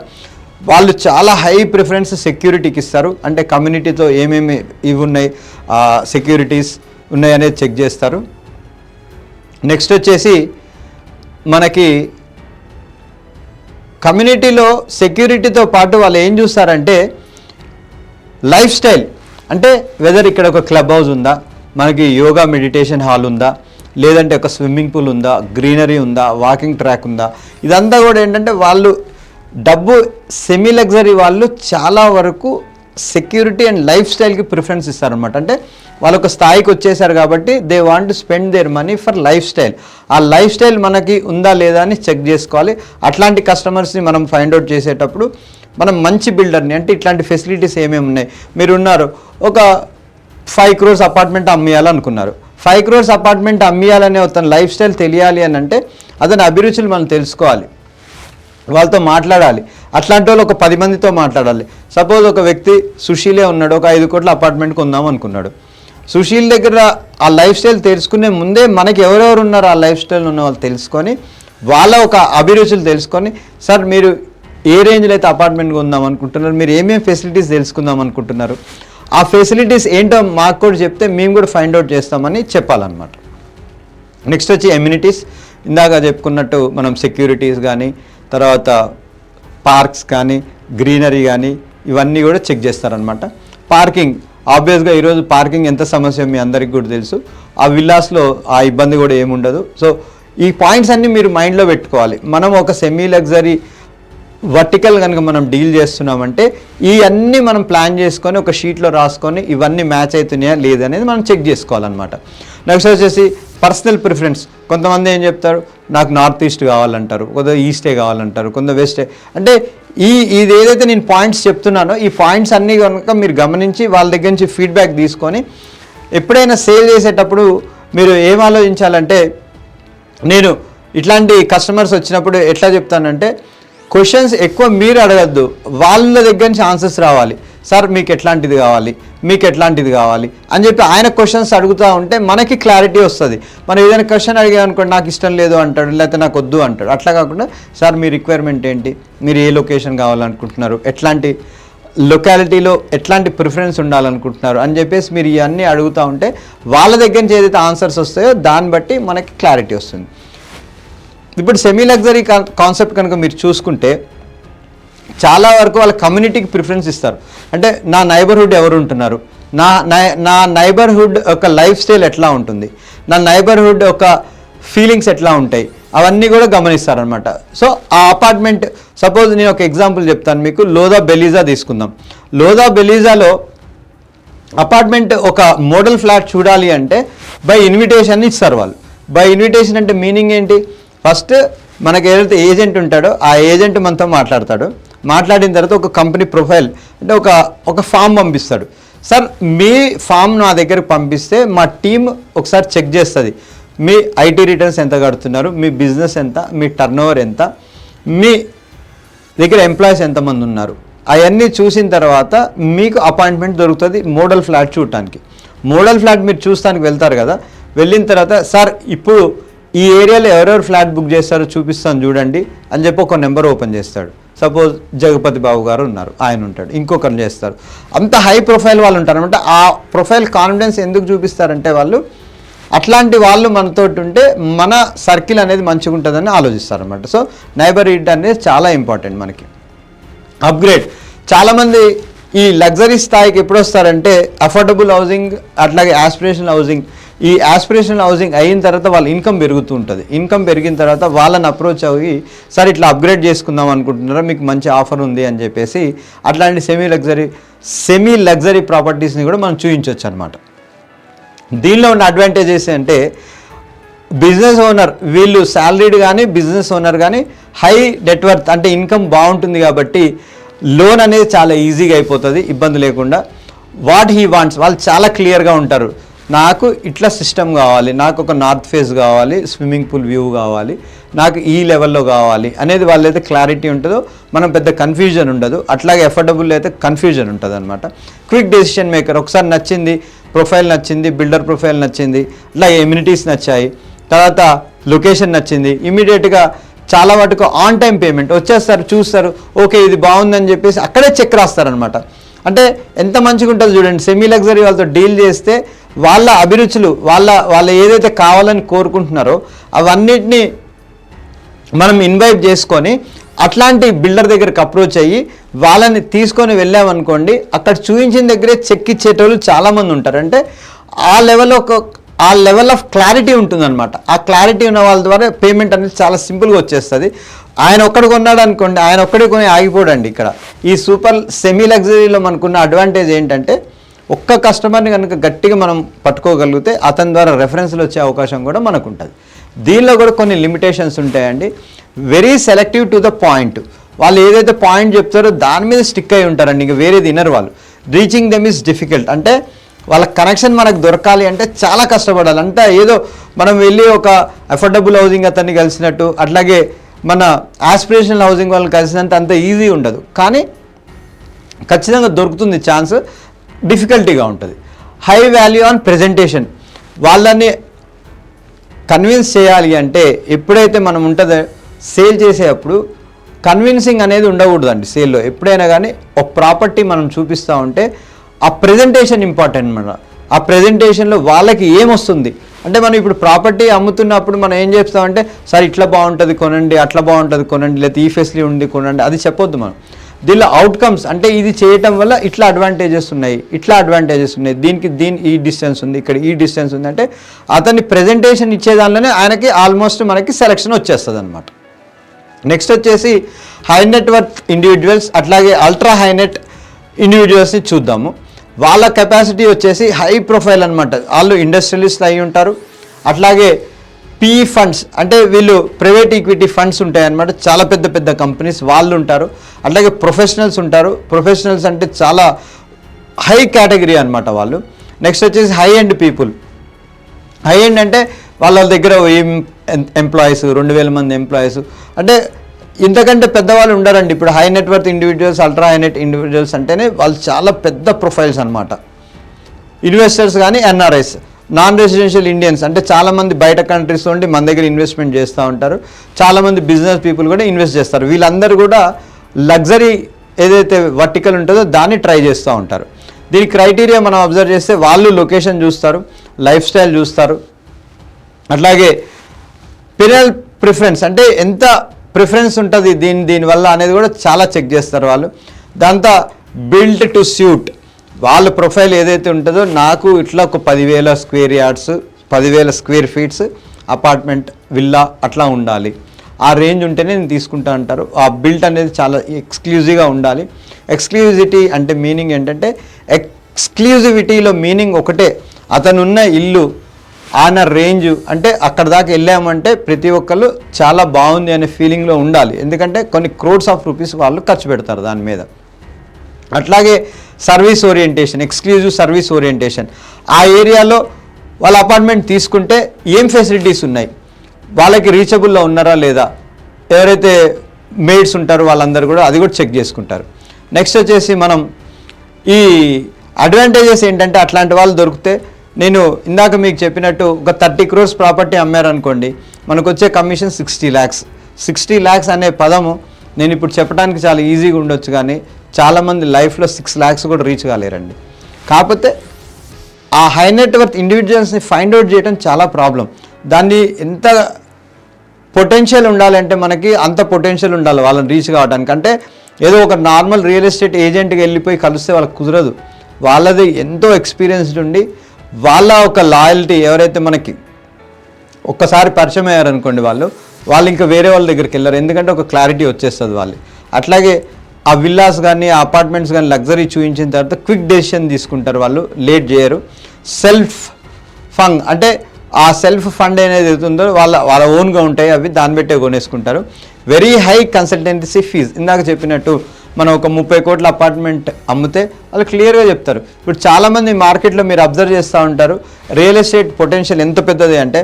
వాళ్ళు చాలా హై ప్రిఫరెన్స్ సెక్యూరిటీకి ఇస్తారు, అంటే కమ్యూనిటీతో ఏమేమి ఇవి ఉన్నాయి, సెక్యూరిటీస్ ఉన్నాయి అనేది చెక్ చేస్తారు. నెక్స్ట్ వచ్చేసి మనకి కమ్యూనిటీలో సెక్యూరిటీతో పాటు వాళ్ళు ఏం చూస్తారంటే లైఫ్ స్టైల్, అంటే వెదర్ ఇక్కడ ఒక క్లబ్ హౌస్ ఉందా, మనకి యోగా మెడిటేషన్ హాల్ ఉందా, లేదంటే ఒక స్విమ్మింగ్ పూల్ ఉందా, గ్రీనరీ ఉందా, వాకింగ్ ట్రాక్ ఉందా, ఇదంతా కూడా ఏంటంటే వాళ్ళు డబ్బు సెమీ లగ్జరీ వాళ్ళు చాలా వరకు సెక్యూరిటీ అండ్ లైఫ్ స్టైల్కి ప్రిఫరెన్స్ ఇస్తారనమాట. అంటే వాళ్ళు ఒక స్థాయికి వచ్చేసారు కాబట్టి they want to spend their money for life style. ఆ లైఫ్ స్టైల్ మనకి ఉందా లేదా అని చెక్ చేసుకోవాలి. అట్లాంటి కస్టమర్స్ని మనం ఫైండ్ అవుట్ చేసేటప్పుడు మనం మంచి బిల్డర్ని, అంటే ఇట్లాంటి ఫెసిలిటీస్ ఏమేమి ఉన్నాయి, మీరు ఉన్నారు ఒక 5 crores అపార్ట్మెంట్ అమ్మేయాలనుకున్నారు, 5 crores అపార్ట్మెంట్ అమ్మేయాలనే అతని లైఫ్ స్టైల్ తెలియాలి అని అంటే అతని అభిరుచులు మనం తెలుసుకోవాలి, వాళ్ళతో మాట్లాడాలి. అట్లాంటి వాళ్ళు ఒక 10 మందితో మాట్లాడాలి. సపోజ్ ఒక వ్యక్తి సుశీలే ఉన్నాడు, ఒక 5 కోట్ల అపార్ట్మెంట్ కొందాం అనుకున్నాడు. సుశీల్ దగ్గర ఆ లైఫ్ స్టైల్ తెలుసుకునే ముందే మనకి ఎవరెవరు ఉన్నారో ఆ లైఫ్ స్టైల్ ఉన్న వాళ్ళు తెలుసుకొని వాళ్ళ ఒక అభిరుచులు తెలుసుకొని, సార్ మీరు ఏ రేంజ్లో అయితే అపార్ట్మెంట్ కొందాం అనుకుంటున్నారు, మీరు ఏమేమి ఫెసిలిటీస్ తెలుసుకుందాం అనుకుంటున్నారు, ఆ ఫెసిలిటీస్ ఏంటో మాకు కూడా చెప్తే మేము కూడా ఫైండ్ అవుట్ చేస్తామని చెప్పాలన్నమాట. నెక్స్ట్ వచ్చి ఎమ్యూనిటీస్, ఇందాక చెప్పుకున్నట్టు మనం సెక్యూరిటీస్ కానీ, తర్వాత పార్క్స్ కానీ, గ్రీనరీ కానీ ఇవన్నీ కూడా చెక్ చేస్తారనమాట. పార్కింగ్, ఆబ్వియస్గా ఈరోజు పార్కింగ్ ఎంత సమస్య మీ అందరికీ కూడా తెలుసు. ఆ విల్లాస్లో ఆ ఇబ్బంది కూడా ఏముండదు. సో ఈ పాయింట్స్ అన్నీ మీరు మైండ్లో పెట్టుకోవాలి. మనం ఒక సెమీ లగ్జరీ వర్టికల్ కనుక మనం డీల్ చేస్తున్నామంటే ఈ అన్నీ మనం ప్లాన్ చేసుకొని ఒక షీట్లో రాసుకొని ఇవన్నీ మ్యాచ్ అవుతున్నాయా లేదనేది మనం చెక్ చేసుకోవాలన్నమాట. నెక్స్ట్ వచ్చేసి పర్సనల్ ప్రిఫరెన్స్. కొంతమంది ఏం చెప్తారు, నాకు నార్త్ ఈస్ట్ కావాలంటారు, కొంత ఈస్టే కావాలంటారు, కొంత వెస్టే. అంటే ఇది ఏదైతే నేను పాయింట్స్ చెప్తున్నానో ఈ పాయింట్స్ అన్నీ కనుక మీరు గమనించి వాళ్ళ దగ్గర నుంచి ఫీడ్బ్యాక్ తీసుకొని ఎప్పుడైనా సేల్ చేసేటప్పుడు మీరు ఏం ఆలోచించాలంటే, నేను ఇట్లాంటి కస్టమర్స్ వచ్చినప్పుడు ఎట్లా చెప్తానంటే, క్వశ్చన్స్ ఎక్కువ మీరు అడగద్దు, వాళ్ళ దగ్గర నుంచి ఆన్సర్స్ రావాలి. సార్ మీకు ఎట్లాంటిది కావాలి, మీకు ఎట్లాంటిది కావాలి అని చెప్పి ఆయన క్వశ్చన్స్ అడుగుతూ ఉంటే మనకి క్లారిటీ వస్తుంది. మనం ఏదైనా క్వశ్చన్ అడిగామనుకోండి, నాకు ఇష్టం లేదు అంటాడు, లేకపోతే నాకు వద్దు అంటాడు. అట్లా కాకుండా సార్ మీ రిక్వైర్మెంట్ ఏంటి, మీరు ఏ లొకేషన్ కావాలనుకుంటున్నారు, ఎట్లాంటి లొకాలిటీలో ఎట్లాంటి ప్రిఫరెన్స్ ఉండాలనుకుంటున్నారు అని చెప్పేసి మీరు ఇవన్నీ అడుగుతూ ఉంటే వాళ్ళ దగ్గర నుంచి ఏదైతే ఆన్సర్స్ వస్తాయో దాన్ని బట్టి మనకి క్లారిటీ వస్తుంది. ఇప్పుడు సెమీ లగ్జరీ కాన్సెప్ట్ కనుక మీరు చూసుకుంటే చాలా వరకు వాళ్ళ కమ్యూనిటీకి ప్రిఫరెన్స్ ఇస్తారు. అంటే నా నైబర్హుడ్ ఎవరు ఉంటున్నారు, నా నైబర్హుడ్ ఒక లైఫ్ స్టైల్ ఎట్లా ఉంటుంది, నా నైబర్హుడ్ ఒక ఫీలింగ్స్ ఎట్లా ఉంటాయి, అవన్నీ కూడా గమనిస్తారనమాట. సో ఆ అపార్ట్మెంట్, సపోజ్ నేను ఒక ఎగ్జాంపుల్ చెప్తాను మీకు, లోదా బెలీజా తీసుకుందాం. లోదా బెలీజాలో అపార్ట్మెంట్ ఒక మోడల్ ఫ్లాట్ చూడాలి అంటే బై ఇన్విటేషన్ ఇస్తారు వాళ్ళు. బై ఇన్విటేషన్ అంటే మీనింగ్ ఏంటి, ఫస్ట్ మనకి ఏదైతే ఏజెంట్ ఉంటాడో ఆ ఏజెంట్ మనతో మాట్లాడతాడు. మాట్లాడిన తర్వాత ఒక కంపెనీ ప్రొఫైల్ అంటే ఒక ఫామ్ పంపిస్తాడు. సార్ మీ ఫామ్ నా దగ్గరకు పంపిస్తే మా టీం ఒకసారి చెక్ చేస్తుంది, మీ ఐటీ రిటర్న్స్ ఎంత కడుతున్నారు, మీ బిజినెస్ ఎంత, మీ టర్నోవర్ ఎంత, మీ దగ్గర ఎంప్లాయీస్ ఎంతమంది ఉన్నారు, అవన్నీ చూసిన తర్వాత మీకు అపాయింట్మెంట్ దొరుకుతుంది మోడల్ ఫ్లాట్ చూడటానికి. మోడల్ ఫ్లాట్ మీరు చూస్తానికి వెళ్తారు కదా, వెళ్ళిన తర్వాత సార్ ఇప్పుడు ఈ ఏరియాలో ఎవరెవరు ఫ్లాట్ బుక్ చేస్తారో చూపిస్తాను చూడండి అని చెప్పి ఒక నెంబర్ ఓపెన్ చేస్తాడు. సపోజ్ జగపతి బాబు గారు ఉన్నారు, ఆయన ఉంటాడు, ఇంకొకరు చేస్తారు. అంత హై ప్రొఫైల్ వాళ్ళు ఉంటారు అనమాట. ఆ ప్రొఫైల్ కాన్ఫిడెన్స్ ఎందుకు చూపిస్తారంటే వాళ్ళు అట్లాంటి వాళ్ళు మనతో ఉంటే మన సర్కిల్ అనేది మంచిగా ఉంటుందని ఆలోచిస్తారనమాట. సో నైబర్హుడ్ అనేది చాలా ఇంపార్టెంట్ మనకి. అప్గ్రేడ్, చాలామంది ఈ లగ్జరీ స్థాయికి ఎప్పుడు వస్తారంటే అఫోర్డబుల్ హౌసింగ్ అట్లాగే యాస్పిరేషనల్ హౌసింగ్. ఈ యాస్పిరేషనల్ హౌసింగ్ అయిన తర్వాత వాళ్ళ ఇన్కమ్ పెరుగుతూ ఉంటుంది. ఇన్కమ్ పెరిగిన తర్వాత వాళ్ళని అప్రోచ్ అయ్యి సార్ ఇట్లా అప్గ్రేడ్ చేసుకుందాం అనుకుంటున్నారా, మీకు మంచి ఆఫర్ ఉంది అని చెప్పేసి అట్లాంటి సెమీ లగ్జరీ ప్రాపర్టీస్ని కూడా మనం చూపించవచ్చు అనమాట. దీనిలో ఉన్న అడ్వాంటేజెస్ అంటే బిజినెస్ ఓనర్, వీళ్ళు శాలరీడ్ కానీ బిజినెస్ ఓనర్ కానీ హై నెట్వర్త్ అంటే ఇన్కమ్ బాగుంటుంది కాబట్టి లోన్ అనేది చాలా ఈజీగా అయిపోతుంది ఇబ్బంది లేకుండా. వాట్ హీ వాంట్స్, వాళ్ళు చాలా క్లియర్గా ఉంటారు. నాకు ఇట్లా సిస్టమ్ కావాలి, నాకు ఒక నార్త్ ఫేస్ కావాలి, స్విమ్మింగ్ పూల్ వ్యూ కావాలి, నాకు ఈ లెవెల్లో కావాలి అనేది వాళ్ళైతే క్లారిటీ ఉంటుందో మనం పెద్ద కన్ఫ్యూజన్ ఉండదు. అట్లాగే అఫోర్డబుల్ అయితే కన్ఫ్యూజన్ ఉంటుంది అనమాట. క్విక్ డెసిషన్ మేకర్, ఒకసారి నచ్చింది, ప్రొఫైల్ నచ్చింది, బిల్డర్ ప్రొఫైల్ నచ్చింది, ఇట్లా ఎమ్యూనిటీస్ నచ్చాయి, తర్వాత లొకేషన్ నచ్చింది, ఇమీడియట్గా చాలా వాటికి ఆన్ టైం పేమెంట్ వచ్చేస్తారు, చూస్తారు, ఓకే ఇది బాగుందని చెప్పేసి అక్కడే చెక్ రాస్తారనమాట. అంటే ఎంత మంచిగా ఉంటుంది చూడండి. సెమీ లగ్జరీ వాళ్ళతో డీల్ చేస్తే వాళ్ళ అభిరుచులు, వాళ్ళ ఏదైతే కావాలని కోరుకుంటున్నారో అవన్నిటినీ మనం ఇన్వైట్ చేసుకొని అట్లాంటి బిల్డర్ దగ్గరికి అప్రోచ్ అయ్యి వాళ్ళని తీసుకొని వెళ్ళామనుకోండి, అక్కడ చూపించిన దగ్గరే చెక్ ఇచ్చేటోళ్ళు చాలామంది ఉంటారు. అంటే ఆ లెవెల్ ఆఫ్ క్లారిటీ ఉంటుందన్నమాట. ఆ క్లారిటీ ఉన్న వాళ్ళ ద్వారా పేమెంట్ అనేది చాలా సింపుల్గా వచ్చేస్తుంది. ఆయన ఒక్కడు కొన్నాడు అనుకోండి, ఆయన ఒక్కడే కొని ఆగిపోడండి. ఇక్కడ ఈ సూపర్ సెమీ లగ్జరీలో మనకున్న అడ్వాంటేజ్ ఏంటంటే ఒక్క కస్టమర్ని కనుక గట్టిగా మనం పట్టుకోగలిగితే అతని ద్వారా రెఫరెన్స్లు వచ్చే అవకాశం కూడా మనకు ఉంటుంది. దీనిలో కూడా కొన్ని లిమిటేషన్స్ ఉంటాయండి. Very selective to the point. వాళ్ళు ఏదైతే పాయింట్ చెప్తారో దాని మీద స్టిక్ అయి ఉంటారండి, ఇంక వేరేది వినరు వాళ్ళు. Reaching them is difficult. అంటే వాళ్ళ కనెక్షన్ మనకు దొరకాలి అంటే చాలా కష్టపడాలి. అంటే ఏదో మనం వెళ్ళి ఒక అఫోర్డబుల్ హౌసింగ్ అతన్ని కలిసినట్టు, అట్లాగే మన ఆస్పిరేషనల్ హౌసింగ్ వాళ్ళని కలిసినంత అంత ఈజీ ఉండదు, కానీ ఖచ్చితంగా దొరుకుతుంది ఛాన్స్. డిఫికల్టీగా ఉంటుంది. హై వాల్యూ ఆన్ ప్రెజెంటేషన్, వాళ్ళని కన్విన్స్ చేయాలి అంటే ఎప్పుడైతే మనం ఉంటుందో సేల్ చేసేటప్పుడు కన్విన్సింగ్ అనేది ఉండకూడదండి సేల్లో. ఎప్పుడైనా కానీ ఒక ప్రాపర్టీ మనం చూపిస్తూ ఉంటే ఆ ప్రెజెంటేషన్ ఇంపార్టెంట్ అన్నమాట. ఆ ప్రెజెంటేషన్లో వాళ్ళకి ఏమొస్తుంది అంటే, మనం ఇప్పుడు ప్రాపర్టీ అమ్ముతున్నప్పుడు మనం ఏం చేస్తామంటే సార్ ఇట్లా బాగుంటుంది కొనండి, అట్లా బాగుంటుంది కొనండి, లేకపోతే ఈ ఫెసిలిటీ ఉంది కొనండి, అది చెప్పొద్దు మనం. దీనిలో అవుట్కమ్స్ అంటే ఇది చేయటం వల్ల ఇట్లా అడ్వాంటేజెస్ ఉన్నాయి, ఇట్లా అడ్వాంటేజెస్ ఉన్నాయి, దీనికి ఈ డిస్టెన్స్ ఉంది, ఇక్కడ ఈ డిస్టెన్స్ ఉంది అంటే అతన్ని ప్రెజెంటేషన్ ఇచ్చే దానిలోనే ఆయనకి ఆల్మోస్ట్ మనకి సెలెక్షన్ వచ్చేస్తుంది అనమాట. నెక్స్ట్ వచ్చేసి హై నెట్వర్త్ ఇండివిజువల్స్, అట్లాగే అల్ట్రా హై నెట్ ఇండివిజువల్స్ని చూద్దాము. వాళ్ళ కెపాసిటీ వచ్చేసి హై ప్రొఫైల్ అనమాట. వాళ్ళు ఇండస్ట్రియలిస్ట్ అయి ఉంటారు, అట్లాగే పిఈ ఫండ్స్ అంటే వీళ్ళు ప్రైవేట్ ఈక్విటీ ఫండ్స్ ఉంటాయన్నమాట, చాలా పెద్ద పెద్ద కంపెనీస్ వాళ్ళు ఉంటారు. అట్లాగే ప్రొఫెషనల్స్ ఉంటారు. ప్రొఫెషనల్స్ అంటే చాలా హై కేటగిరీ అనమాట వాళ్ళు. నెక్స్ట్ వచ్చేసి high end people. High end అంటే వాళ్ళ దగ్గర ఎంప్లాయీస్ 2000 మంది ఎంప్లాయీస్, అంటే ఇంతకంటే పెద్దవాళ్ళు ఉండరండి. ఇప్పుడు high net worth individuals, ultra high net individuals అంటేనే వాళ్ళు చాలా పెద్ద ప్రొఫైల్స్ అనమాట. ఇన్వెస్టర్స్ కానీ ఎన్ఆర్ఐస్, నాన్ రెసిడెన్షియల్ ఇండియన్స్ అంటే చాలామంది బయట కంట్రీస్ నుండి మన దగ్గర ఇన్వెస్ట్మెంట్ చేస్తూ ఉంటారు. చాలామంది బిజినెస్ పీపుల్ కూడా ఇన్వెస్ట్ చేస్తారు. వీళ్ళందరూ కూడా లగ్జరీ ఏదైతే వర్టికల్ ఉంటుందో దాన్ని ట్రై చేస్తూ ఉంటారు. దీని క్రైటీరియా మనం అబ్జర్వ్ చేస్తే వాళ్ళు లొకేషన్ చూస్తారు, లైఫ్ స్టైల్ చూస్తారు, అట్లాగే పిరల్ ప్రిఫరెన్స్ అంటే ఎంత ప్రిఫరెన్స్ ఉంటుంది దీనివల్ల అనేది కూడా చాలా చెక్ చేస్తారు వాళ్ళు. దాంతో బిల్ట్ టు స్యూట్ వాళ్ళ ప్రొఫైల్ ఏదైతే ఉంటుందో, నాకు ఇట్లా ఒక 10,000 square yards 10,000 square feets apartment villa అట్లా ఉండాలి, ఆ రేంజ్ ఉంటేనే నేను తీసుకుంటా అంటారు. ఆ బిల్ట్ అనేది చాలా ఎక్స్క్లూజివ్గా ఉండాలి. ఎక్స్క్లూజివిటీ అంటే మీనింగ్ ఏంటంటే, ఎక్స్క్లూజివిటీలో మీనింగ్ ఒకటే, అతనున్న ఇల్లు ఆన రేంజ్ అంటే అక్కడ దాకా వెళ్ళామంటే ప్రతి ఒక్కళ్ళు చాలా బాగుంది అనే ఫీలింగ్లో ఉండాలి. ఎందుకంటే కొన్ని క్రోడ్స్ ఆఫ్ రూపీస్ వాళ్ళు ఖర్చు పెడతారు దాని మీద. అట్లాగే service orientation, exclusive service orientation. ఆ ఏరియాలో వాళ్ళ అపార్ట్మెంట్ తీసుకుంటే ఏం ఫెసిలిటీస్ ఉన్నాయి, వాళ్ళకి రీచబుల్లో ఉన్నారా లేదా, ఎవరైతే మేడ్స్ ఉంటారో వాళ్ళందరూ కూడా అది కూడా చెక్ చేసుకుంటారు. నెక్స్ట్ వచ్చేసి మనం ఈ అడ్వాంటేజెస్ ఏంటంటే, అట్లాంటి వాళ్ళు దొరికితే, నేను ఇందాక మీకు చెప్పినట్టు ఒక 30 crores ప్రాపర్టీ అమ్మారనుకోండి, మనకు వచ్చే కమిషన్ 60 lakhs. 60 lakhs అనే పదము నేను ఇప్పుడు చెప్పడానికి చాలా ఈజీగా ఉండొచ్చు, కానీ చాలామంది లైఫ్లో 6 lakhs కూడా రీచ్ కాలేరండి. కాకపోతే ఆ హై నెట్వర్త్ ఇండివిజువల్స్ని ఫైండ్ అవుట్ చేయడం చాలా ప్రాబ్లం. దాన్ని ఎంత పొటెన్షియల్ ఉండాలంటే మనకి అంత పొటెన్షియల్ ఉండాలి వాళ్ళని రీచ్ కావడానికి. అంటే ఏదో ఒక నార్మల్ రియల్ ఎస్టేట్ ఏజెంట్కి వెళ్ళిపోయి కలిస్తే వాళ్ళకి కుదరదు. వాళ్ళది ఎంతో ఎక్స్పీరియన్స్డ్ ఉండి, వాళ్ళ ఒక లాయల్టీ ఎవరైతే మనకి ఒక్కసారి పరిచయం అయ్యారనుకోండి, వాళ్ళు ఇంకా వేరే వాళ్ళ దగ్గరికి వెళ్ళారు, ఎందుకంటే ఒక క్లారిటీ వచ్చేస్తుంది వాళ్ళు. అట్లాగే ఆ విల్లాస్ కానీ ఆ అపార్ట్మెంట్స్ కానీ లగ్జరీ చూపించిన తర్వాత క్విక్ డెసిషన్ తీసుకుంటారు వాళ్ళు, లేట్ చేయరు. సెల్ఫ్ ఫండ్ అంటే ఆ సెల్ఫ్ ఫండ్ అనేది అవుతుందో వాళ్ళ ఓన్గా ఉంటాయి అవి, దాన్ని బట్టే కొనేసుకుంటారు. Very high consultancy fees. ఇందాక చెప్పినట్టు మనం ఒక 30 కోట్ల అపార్ట్మెంట్ అమ్మితే వాళ్ళు క్లియర్గా చెప్తారు. ఇప్పుడు చాలామంది మార్కెట్లో మీరు అబ్జర్వ్ చేస్తూ ఉంటారు, రియల్ ఎస్టేట్ పొటెన్షియల్ ఎంత పెద్దది అంటే,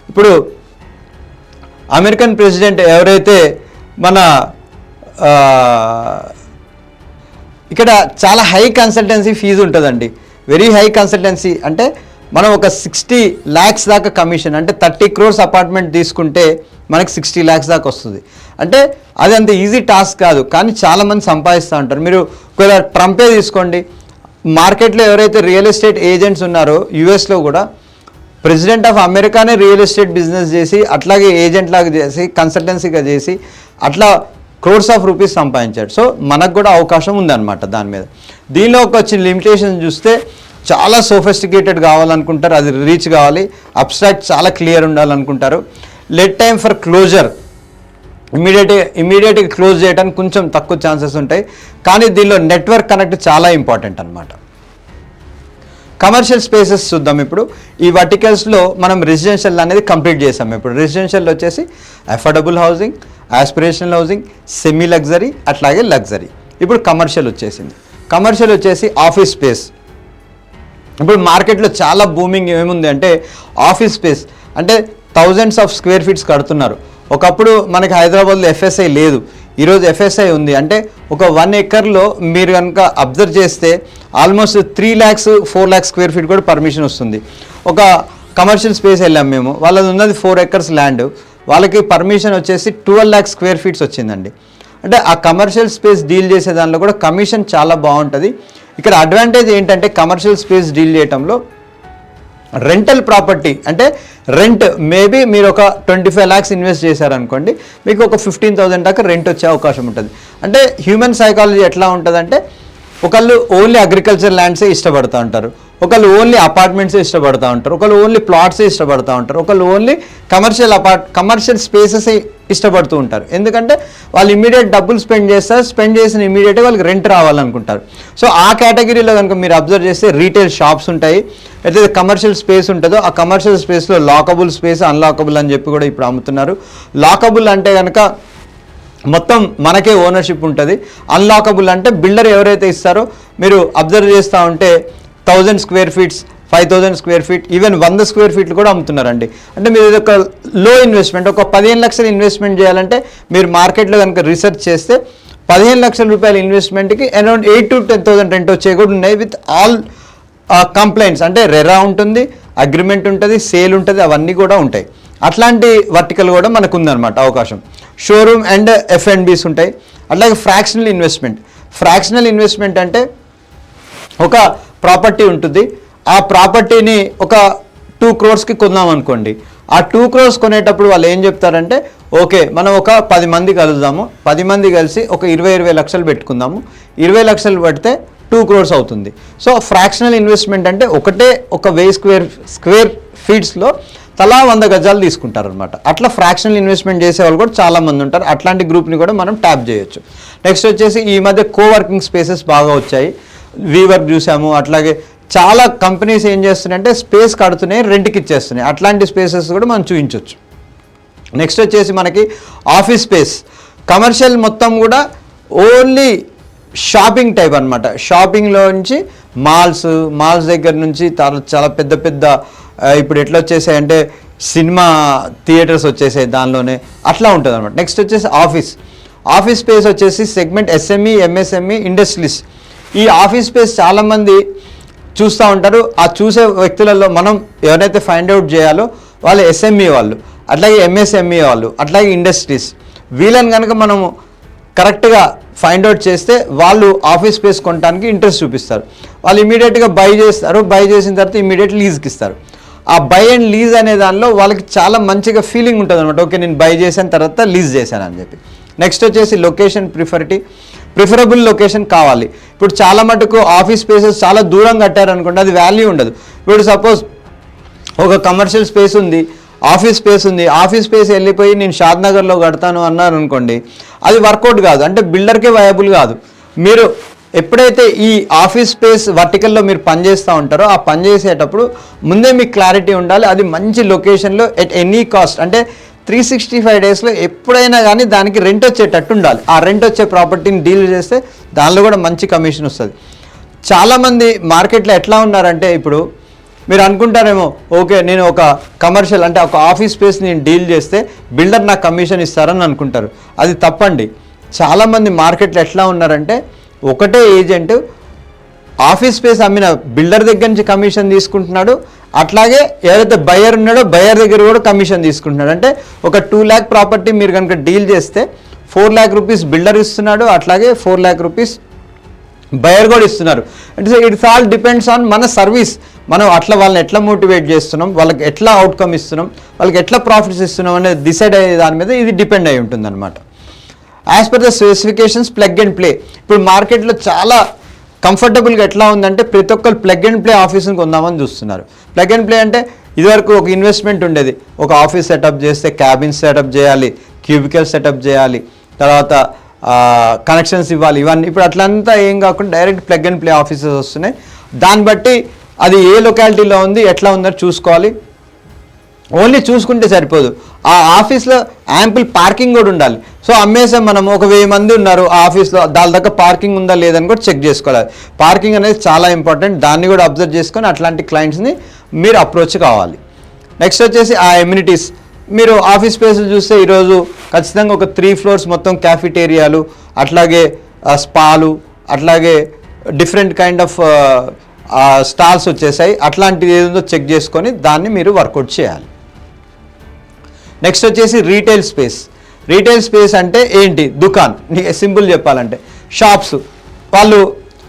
ఇప్పుడు అమెరికన్ ప్రెసిడెంట్ ఎవరైతే మన ఇక్కడ చాలా హై కన్సల్టెన్సీ ఫీజు ఉంటుందండి. వెరీ హై కన్సల్టెన్సీ అంటే మనం ఒక 60 lakhs దాకా కమిషన్, అంటే 30 crores అపార్ట్మెంట్ తీసుకుంటే మనకి 60 lakhs దాకా వస్తుంది. అంటే అది అంత ఈజీ టాస్క్ కాదు, కానీ చాలామంది సంపాదిస్తూ ఉంటారు. మీరు ఒకవేళ ట్రంపే తీసుకోండి, మార్కెట్లో ఎవరైతే రియల్ ఎస్టేట్ ఏజెంట్స్ ఉన్నారో యూఎస్లో కూడా ప్రెసిడెంట్ ఆఫ్ అమెరికానే రియల్ ఎస్టేట్ బిజినెస్ చేసి, అట్లాగే ఏజెంట్ లాగా చేసి, కన్సల్టెన్సీగా చేసి అట్లా క్రోర్స్ ఆఫ్ రూపీస్ సంపాదించాడు. సో మనకు కూడా అవకాశం ఉందన్నమాట దాని మీద. దీనిలో ఒక వచ్చిన లిమిటేషన్ చూస్తే, చాలా సోఫిస్టికేటెడ్ కావాలనుకుంటారు, అది రీచ్ కావాలి, అబ్స్ట్రాక్ట్ చాలా క్లియర్ ఉండాలనుకుంటారు. లెట్ టైం ఫర్ క్లోజర్, ఇమీడియట్గా క్లోజ్ చేయడానికి కొంచెం తక్కువ ఛాన్సెస్ ఉంటాయి, కానీ దీనిలో నెట్వర్క్ కనెక్ట్ చాలా ఇంపార్టెంట్ అనమాట. కమర్షియల్ స్పేసెస్ చూద్దాం. ఇప్పుడు ఈ వర్టికల్స్లో మనం రెసిడెన్షియల్ అనేది కంప్లీట్ చేసాం. ఇప్పుడు రెసిడెన్షియల్ వచ్చేసి affordable housing, aspirational housing, semi luxury, అట్లాగే లగ్జరీ. ఇప్పుడు కమర్షియల్ వచ్చేసింది. కమర్షియల్ వచ్చేసి ఆఫీస్ స్పేస్. ఇప్పుడు మార్కెట్లో చాలా బూమింగ్ ఏముంది అంటే ఆఫీస్ స్పేస్, అంటే థౌజండ్స్ ఆఫ్ స్క్వేర్ ఫీట్స్ కడుతున్నారు. ఒకప్పుడు మనకి హైదరాబాద్లో ఎఫ్ఎస్ఐ లేదు, ఈరోజు ఎఫ్ఎస్ఐ ఉంది. అంటే ఒక 1 acre మీరు కనుక అబ్జర్వ్ చేస్తే almost 3 lakhs 4 lakhs square feet కూడా పర్మిషన్ వస్తుంది. ఒక కమర్షియల్ స్పేస్ వెళ్ళాం మేము, వాళ్ళది ఉన్నది 4 acres ల్యాండ్, వాళ్ళకి పర్మిషన్ వచ్చేసి 12 lakhs స్క్వేర్ ఫీట్స్ వచ్చిందండి. అంటే ఆ కమర్షియల్ స్పేస్ డీల్ చేసే దానిలో కూడా కమిషన్ చాలా బాగుంటుంది. ఇక్కడ అడ్వాంటేజ్ ఏంటంటే కమర్షియల్ స్పేస్ డీల్ చేయడంలో రెంటల్ ప్రాపర్టీ, అంటే రెంట్ మేబీ మీరు ఒక 25 lakhs ఇన్వెస్ట్ చేశారనుకోండి, మీకు ఒక 15,000 దాకా రెంట్ వచ్చే అవకాశం ఉంటుంది. అంటే హ్యూమన్ సైకాలజీ ఎట్లా ఉంటుందంటే, ఒకళ్ళు ఓన్లీ అగ్రికల్చర్ ల్యాండ్సే ఇష్టపడుతూ ఉంటారు, ఒకళ్ళు ఓన్లీ అపార్ట్మెంట్సే ఇష్టపడుతూ ఉంటారు, ఒకళ్ళు ఓన్లీ ప్లాట్సే ఇష్టపడుతూ ఉంటారు, ఒకళ్ళు ఓన్లీ కమర్షియల్ స్పేసెస్ ఇష్టపడుతూ ఉంటారు. ఎందుకంటే వాళ్ళు ఇమీడియట్ డబ్బులు స్పెండ్ చేస్తారు, స్పెండ్ చేసిన ఇమీడియట్గా వాళ్ళకి రెంట్ రావాలనుకుంటారు. సో ఆ కేటగిరీలో కనుక మీరు అబ్జర్వ్ చేస్తే రీటైల్ షాప్స్ ఉంటాయి, అయితే కమర్షియల్ స్పేస్ ఉంటుందో ఆ కమర్షియల్ స్పేస్లో లాకబుల్ స్పేస్, అన్లాకబుల్ అని చెప్పి కూడా ఇప్పుడు అమ్ముతున్నారు. లాకబుల్ అంటే కనుక మొత్తం మనకే ఓనర్షిప్ ఉంటుంది, అన్లాకబుల్ అంటే బిల్డర్ ఎవరైతే ఇస్తారో మీరు అబ్జర్వ్ చేస్తూ ఉంటే 1000 square feets, 5000 square feet, even 100 square ఫీట్లు కూడా అమ్ముతున్నారండి. అంటే మీరు ఇది ఒక లో ఇన్వెస్ట్మెంట్, ఒక 15 లక్షలు ఇన్వెస్ట్మెంట్ చేయాలంటే మీరు మార్కెట్లో కనుక రీసెర్చ్ చేస్తే 15 లక్షల రూపాయల ఇన్వెస్ట్మెంట్కి అరౌండ్ 8 to 10,000 రెంట్ వచ్చే కూడా ఉన్నాయి విత్ ఆల్ కంప్లైంట్స్. అంటే రెరా ఉంటుంది, అగ్రిమెంట్ ఉంటుంది, సేల్ ఉంటుంది, అవన్నీ కూడా ఉంటాయి. అట్లాంటి వర్టికల్ కూడా మనకు ఉందన్నమాట అవకాశం. షోరూమ్ అండ్ F&Bs ఉంటాయి. అట్లాగే ఫ్రాక్షనల్ ఇన్వెస్ట్మెంట్ అంటే ఒక ప్రాపర్టీ ఉంటుంది, ఆ ప్రాపర్టీని ఒక 2 crores కొందాం అనుకోండి. ఆ 2 crores కొనేటప్పుడు వాళ్ళు ఏం చెప్తారంటే ఓకే మనం ఒక 10 మంది కలుద్దాము, 10 మంది కలిసి ఒక 20 లక్షలు పెట్టుకుందాము, 20 లక్షలు పెడితే 2 crores అవుతుంది. సో ఫ్రాక్షనల్ ఇన్వెస్ట్మెంట్ అంటే ఒకటే ఒక 1000 స్క్వేర్ ఫీట్స్లో తలా 100 గజాలు తీసుకుంటారనమాట. అట్లా ఫ్రాక్షనల్ ఇన్వెస్ట్మెంట్ చేసే వాళ్ళు కూడా చాలామంది ఉంటారు. అట్లాంటి గ్రూప్ని కూడా మనం ట్యాప్ చేయొచ్చు. నెక్స్ట్ వచ్చేసి ఈ మధ్య కోవర్కింగ్ స్పేసెస్ బాగా వచ్చాయి, వీవర్క్ చూసాము. అట్లాగే చాలా కంపెనీస్ ఏం చేస్తున్నాయంటే స్పేస్ కడుతున్నాయి, రెంట్కి ఇచ్చేస్తున్నాయి. అట్లాంటి స్పేసెస్ కూడా మనం చూపించవచ్చు. నెక్స్ట్ వచ్చేసి మనకి ఆఫీస్ స్పేస్, కమర్షియల్ మొత్తం కూడా ఓన్లీ షాపింగ్ టైప్ అనమాట. షాపింగ్లో నుంచి మాల్స్ దగ్గర నుంచి చాలా పెద్ద ఇప్పుడు ఎట్లా వచ్చేసాయంటే సినిమా థియేటర్స్ వచ్చేసాయి దానిలోనే, అట్లా ఉంటుంది అనమాట. నెక్స్ట్ వచ్చేసి ఆఫీస్ స్పేస్ వచ్చేసి సెగ్మెంట్ SME, MSME, ఇండస్ట్రీస్. ఈ ఆఫీస్ స్పేస్ చాలామంది చూస్తూ ఉంటారు. ఆ చూసే వ్యక్తులలో మనం ఎవరైతే ఫైండ్ అవుట్ చేయాలో వాళ్ళు SME వాళ్ళు, అట్లాగే MSME వాళ్ళు, అట్లాగే ఇండస్ట్రీస్, వీళ్ళని కనుక మనము కరెక్ట్గా ఫైండ్ అవుట్ చేస్తే వాళ్ళు ఆఫీస్ స్పేస్ కొనడానికి ఇంట్రెస్ట్ చూపిస్తారు. వాళ్ళు ఇమీడియట్గా బై చేస్తారు, బై చేసిన తర్వాత ఇమీడియట్ లీజ్కి ఇస్తారు. ఆ బై అండ్ లీజ్ అనే దానిలో వాళ్ళకి చాలా మంచిగా ఫీలింగ్ ఉంటుంది అనమాట. ఓకే నేను బై చేసిన తర్వాత లీజ్ చేశాను అని చెప్పి. నెక్స్ట్ వచ్చేసి లొకేషన్ ప్రిఫరబుల్ లొకేషన్ కావాలి. ఇప్పుడు చాలా మటుకు ఆఫీస్ స్పేసెస్ చాలా దూరం కట్టారనుకోండి, అది వాల్యూ ఉండదు. ఇప్పుడు సపోజ్ ఒక కమర్షియల్ స్పేస్ ఉంది, ఆఫీస్ స్పేస్ వెళ్ళిపోయి నేను షాద్నగర్లో కడతాను అన్నారు అనుకోండి, అది వర్కౌట్ కాదు, అంటే బిల్డర్కే వయబుల్ కాదు. మీరు ఎప్పుడైతే ఈ ఆఫీస్ స్పేస్ వర్టికల్లో మీరు పనిచేస్తూ ఉంటారో ఆ పనిచేసేటప్పుడు ముందే మీకు క్లారిటీ ఉండాలి. అది మంచి లొకేషన్లో ఎట్ ఎనీ కాస్ట్, అంటే 365 డేస్లో ఎప్పుడైనా కానీ దానికి రెంట్ వచ్చేటట్టు ఉండాలి. ఆ రెంట్ వచ్చే ప్రాపర్టీని డీల్ చేస్తే దానిలో కూడా మంచి కమిషన్ వస్తుంది. చాలామంది మార్కెట్లో ఎట్లా ఉన్నారంటే ఇప్పుడు మీరు అనుకుంటారేమో ఓకే నేను ఒక కమర్షియల్ అంటే ఒక ఆఫీస్ స్పేస్ నేను డీల్ చేస్తే బిల్డర్ నాకు కమిషన్ ఇస్తారని అనుకుంటారు. అది తప్పండి. చాలామంది మార్కెట్లో ఎట్లా ఉన్నారంటే ఒకటే ఏజెంట్ ఆఫీస్ స్పేస్ అమ్మిన బిల్డర్ దగ్గర నుంచి కమిషన్ తీసుకుంటున్నాడు, అట్లాగే ఎవరైతే బయర్ ఉన్నాడో బయర్ దగ్గర కూడా కమిషన్ తీసుకుంటున్నాడు. అంటే ఒక 2 lakh ప్రాపర్టీ మీరు కనుక డీల్ చేస్తే 4 lakh రూపీస్ బిల్డర్ ఇస్తున్నాడు, అట్లాగే 4 lakh రూపీస్ బయర్ కూడా ఇస్తున్నారు. అంటే ఇట్స్ ఆల్ డిపెండ్స్ ఆన్ మన సర్వీస్. మనం అట్లా వాళ్ళని ఎట్లా మోటివేట్ చేస్తున్నాం, వాళ్ళకి ఎట్లా అవుట్కమ్ ఇస్తున్నాం, వాళ్ళకి ఎట్లా ప్రాఫిట్స్ ఇస్తున్నాం అనేది డిసైడ్ అయ్యే దాని మీద ఇది డిపెండ్ అయి ఉంటుంది అనమాట. As per the specifications plug and play. ఇప్పుడు మార్కెట్లో చాలా కంఫర్టబుల్గా ఎట్లా ఉందంటే ప్రతి ఒక్కరు ప్లగ్ అండ్ ప్లే ఆఫీస్ని కొందామని చూస్తున్నారు. ప్లగ్ అండ్ ప్లే అంటే ఇదివరకు ఒక ఇన్వెస్ట్మెంట్ ఉండేది, ఒక ఆఫీస్ సెటప్ చేస్తే క్యాబిన్స్ సెటప్ చేయాలి, క్యూబికల్ సెటప్ చేయాలి, తర్వాత కనెక్షన్స్ ఇవ్వాలి, ఇవన్నీ. ఇప్పుడు అట్లంతా ఏం కాకుండా direct plug and play offices వస్తున్నాయి. దాన్ని బట్టి అది ఏ లొకాలిటీలో ఉంది ఎట్లా ఉందని చూసుకోవాలి. ఓన్లీ చూసుకుంటే సరిపోదు, ఆ ఆఫీస్లో యాంపుల్ పార్కింగ్ కూడా ఉండాలి. సో అమ్మేసాం మనం, ఒక 1000 మంది ఉన్నారు ఆ ఆఫీస్లో, దాని దగ్గర పార్కింగ్ ఉందా లేదని కూడా చెక్ చేసుకోవాలి. పార్కింగ్ అనేది చాలా ఇంపార్టెంట్, దాన్ని కూడా అబ్జర్వ్ చేసుకొని అట్లాంటి క్లయింట్స్ని మీరు అప్రోచ్ కావాలి. నెక్స్ట్ వచ్చేసి ఆ ఎమ్యూనిటీస్. మీరు ఆఫీస్ స్పేస్లు చూస్తే ఈరోజు ఖచ్చితంగా ఒక 3 floors మొత్తం క్యాఫిటేరియాలు, అట్లాగే స్పాలు, అట్లాగే డిఫరెంట్ కైండ్ ఆఫ్ స్టాల్స్ వచ్చేసాయి. అట్లాంటిది ఏదో చెక్ చేసుకొని దాన్ని మీరు వర్కౌట్ చేయాలి. నెక్స్ట్ వచ్చేసి రీటైల్ స్పేస్ అంటే ఏంటి? దుకాన్. సింపుల్ చెప్పాలంటే షాప్స్. వాళ్ళు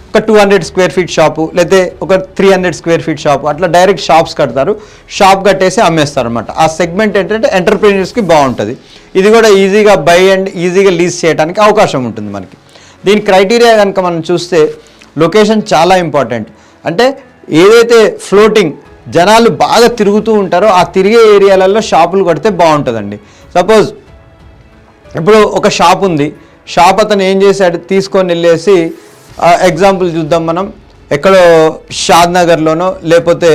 ఒక 200 square feet షాపు, లేకపోతే ఒక 300 square feet షాపు, అట్లా డైరెక్ట్ షాప్స్ కడతారు. షాప్ కట్టేసి అమ్మేస్తారు అనమాట. ఆ సెగ్మెంట్ ఏంటంటే ఎంటర్ప్రీనర్స్కి బాగుంటుంది. ఇది కూడా ఈజీగా బై అండ్ ఈజీగా లీజ్ చేయడానికి అవకాశం ఉంటుంది మనకి. దీని క్రైటీరియా కనుక మనం చూస్తే లొకేషన్ చాలా ఇంపార్టెంట్. అంటే ఏదైతే ఫ్లోటింగ్ జనాలు బాగా తిరుగుతూ ఉంటారో ఆ తిరిగే ఏరియాలలో షాపులు కడితే బాగుంటుందండి. సపోజ్ ఇప్పుడు ఒక షాప్ ఉంది, షాప్ అతను ఏం చేశాడు, తీసుకొని వెళ్ళేసి ఎగ్జాంపుల్ చూద్దాం మనం, ఎక్కడో షాద్నగర్లోనో లేకపోతే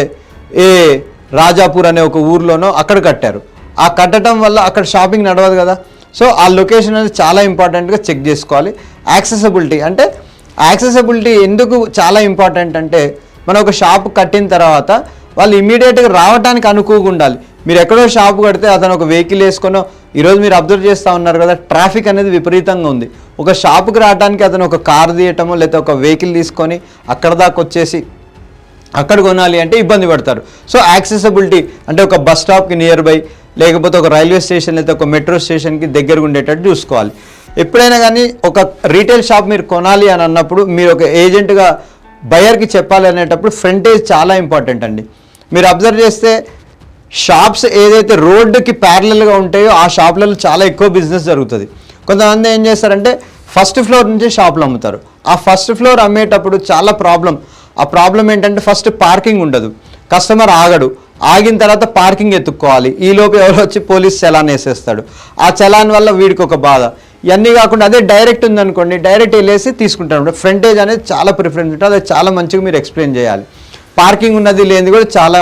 రాజాపూర్ అనే ఒక ఊర్లోనో అక్కడ కట్టారు. ఆ కట్టడం వల్ల అక్కడ షాపింగ్ నడవదు కదా. సో ఆ లొకేషన్ అనేది చాలా ఇంపార్టెంట్గా చెక్ చేసుకోవాలి. యాక్సెసిబిలిటీ ఎందుకు చాలా ఇంపార్టెంట్ అంటే, మనం ఒక షాప్ కట్టిన తర్వాత వాళ్ళు ఇమీడియట్గా రావడానికి అనుకువగా ఉండాలి. మీరు ఎక్కడో షాపు కడితే అతను ఒక వెహికల్ వేసుకొనో, ఈరోజు మీరు అబ్జర్వ్ చేస్తూ ఉన్నారు కదా, ట్రాఫిక్ అనేది విపరీతంగా ఉంది. ఒక షాపుకి రావడానికి అతను ఒక కారు తీయటమో లేకపోతే ఒక వెహికల్ తీసుకొని అక్కడ దాకా వచ్చేసి అక్కడ కొనాలి అంటే ఇబ్బంది పడతారు. సో యాక్సెసిబిలిటీ అంటే ఒక బస్ స్టాప్కి నియర్ బై, లేకపోతే ఒక రైల్వే స్టేషన్ లేదా ఒక మెట్రో స్టేషన్కి దగ్గరగా ఉండేటట్టు చూసుకోవాలి. ఎప్పుడైనా కానీ ఒక రీటైల్ షాప్ మీరు కొనాలి అని అన్నప్పుడు, మీరు ఒక ఏజెంట్గా బయర్కి చెప్పాలి అనేటప్పుడు ఫ్రంటేజ్ చాలా ఇంపార్టెంట్ అండి. మీరు అబ్జర్వ్ చేస్తే షాప్స్ ఏదైతే రోడ్డుకి ప్యారలల్గా ఉంటాయో ఆ షాపులలో చాలా ఎక్కువ బిజినెస్ జరుగుతుంది. కొంతమంది ఏం చేస్తారంటే ఫస్ట్ ఫ్లోర్ నుంచి షాపులు అమ్ముతారు. ఆ ఫస్ట్ ఫ్లోర్ అమ్మేటప్పుడు చాలా ఆ ప్రాబ్లం ఏంటంటే ఫస్ట్ పార్కింగ్ ఉండదు, కస్టమర్ ఆగడు, ఆగిన తర్వాత పార్కింగ్ ఎత్తుక్కోవాలి, ఈలోపు ఎవరు వచ్చి పోలీస్ చలాన్ వేసేస్తాడు, ఆ చలాన్ వల్ల వీడికి ఒక బాధ. ఇవన్నీ కాకుండా అదే డైరెక్ట్ ఉందనుకోండి, డైరెక్ట్ వెళ్ళేసి తీసుకుంటారు. ఫ్రంటేజ్ అనేది చాలా ప్రిఫరెన్స్ ఉంటుంది, అది చాలా మంచిగా మీరు ఎక్స్ప్లెయిన్ చేయాలి. పార్కింగ్ ఉన్నది లేనిది కూడా చాలా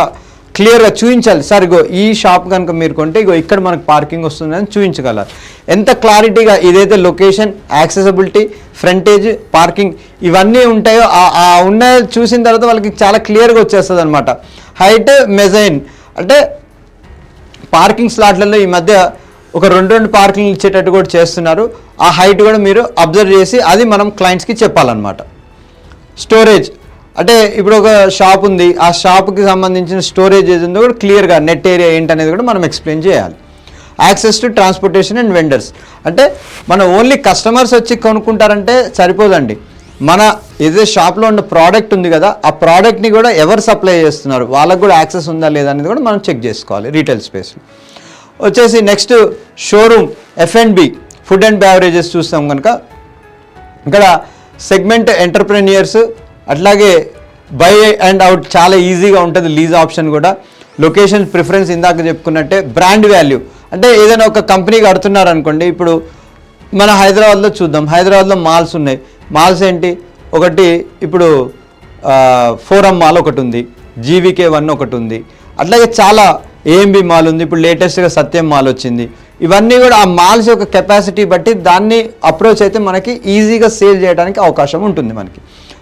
క్లియర్గా చూపించాలి. సార్ ఇగో ఈ షాప్ కనుక మీరు కొంటే ఇగో ఇక్కడ మనకు పార్కింగ్ వస్తుందని చూపించగలరు. ఎంత క్లారిటీగా ఇదైతే లొకేషన్, యాక్సెసిబిలిటీ, ఫ్రంటేజ్, పార్కింగ్ ఇవన్నీ ఉంటాయో ఉన్న చూసిన తర్వాత వాళ్ళకి చాలా క్లియర్గా వచ్చేస్తుంది అనమాట. హైట్, మెజైన్ అంటే పార్కింగ్ స్లాట్లలో ఈ మధ్య ఒక 2 పార్కింగ్ ఇచ్చేటట్టు కూడా చేస్తున్నారు. ఆ హైట్ కూడా మీరు అబ్జర్వ్ చేసి అది మనం క్లయింట్స్కి చెప్పాలన్నమాట. స్టోరేజ్ అంటే ఇప్పుడు ఒక షాప్ ఉంది, ఆ షాప్కి సంబంధించిన స్టోరేజ్ ఏది ఉందో కూడా క్లియర్గా నెట్ ఏరియా ఏంటనేది కూడా మనం ఎక్స్ప్లెయిన్ చేయాలి. Access to transportation and vendors అంటే మనం ఓన్లీ కస్టమర్స్ వచ్చి కొనుక్కుంటారంటే సరిపోదండి. మన ఏదైతే షాప్లో ఉన్న ప్రోడక్ట్ ఉంది కదా, ఆ ప్రోడక్ట్ని కూడా ఎవరు సప్లై చేస్తున్నారు, వాళ్ళకు కూడా యాక్సెస్ ఉందా లేదా అనేది కూడా మనం చెక్ చేసుకోవాలి. రీటైల్ స్పేస్లో వచ్చేసి next showroom, F&B, food and beverages చూస్తాం కనుక ఇక్కడ సెగ్మెంట్ ఎంటర్ప్రెన్యూర్స్, అట్లాగే బై అండ్ అవుట్ చాలా ఈజీగా ఉంటుంది, లీజ్ ఆప్షన్ కూడా. లొకేషన్ ప్రిఫరెన్స్ ఇందాక చెప్పుకున్నట్టే. బ్రాండ్ వాల్యూ అంటే ఏదైనా ఒక కంపెనీ కడుతున్నారు అనుకోండి, ఇప్పుడు మన హైదరాబాద్లో చూద్దాం, హైదరాబాద్లో మాల్స్ ఉన్నాయి. మాల్స్ ఏంటి, ఒకటి ఇప్పుడు ఫోరం మాల్ ఒకటి ఉంది, GVK1 ఒకటి ఉంది, అట్లాగే చాలా AMB మాల్ ఉంది, ఇప్పుడు లేటెస్ట్గా సత్యం మాల్ వచ్చింది. ఇవన్నీ కూడా ఆ మాల్స్ యొక్క కెపాసిటీ బట్టి దాన్ని అప్రోచ్ అయితే మనకి ఈజీగా సేల్ చేయడానికి అవకాశం ఉంటుంది. మనకి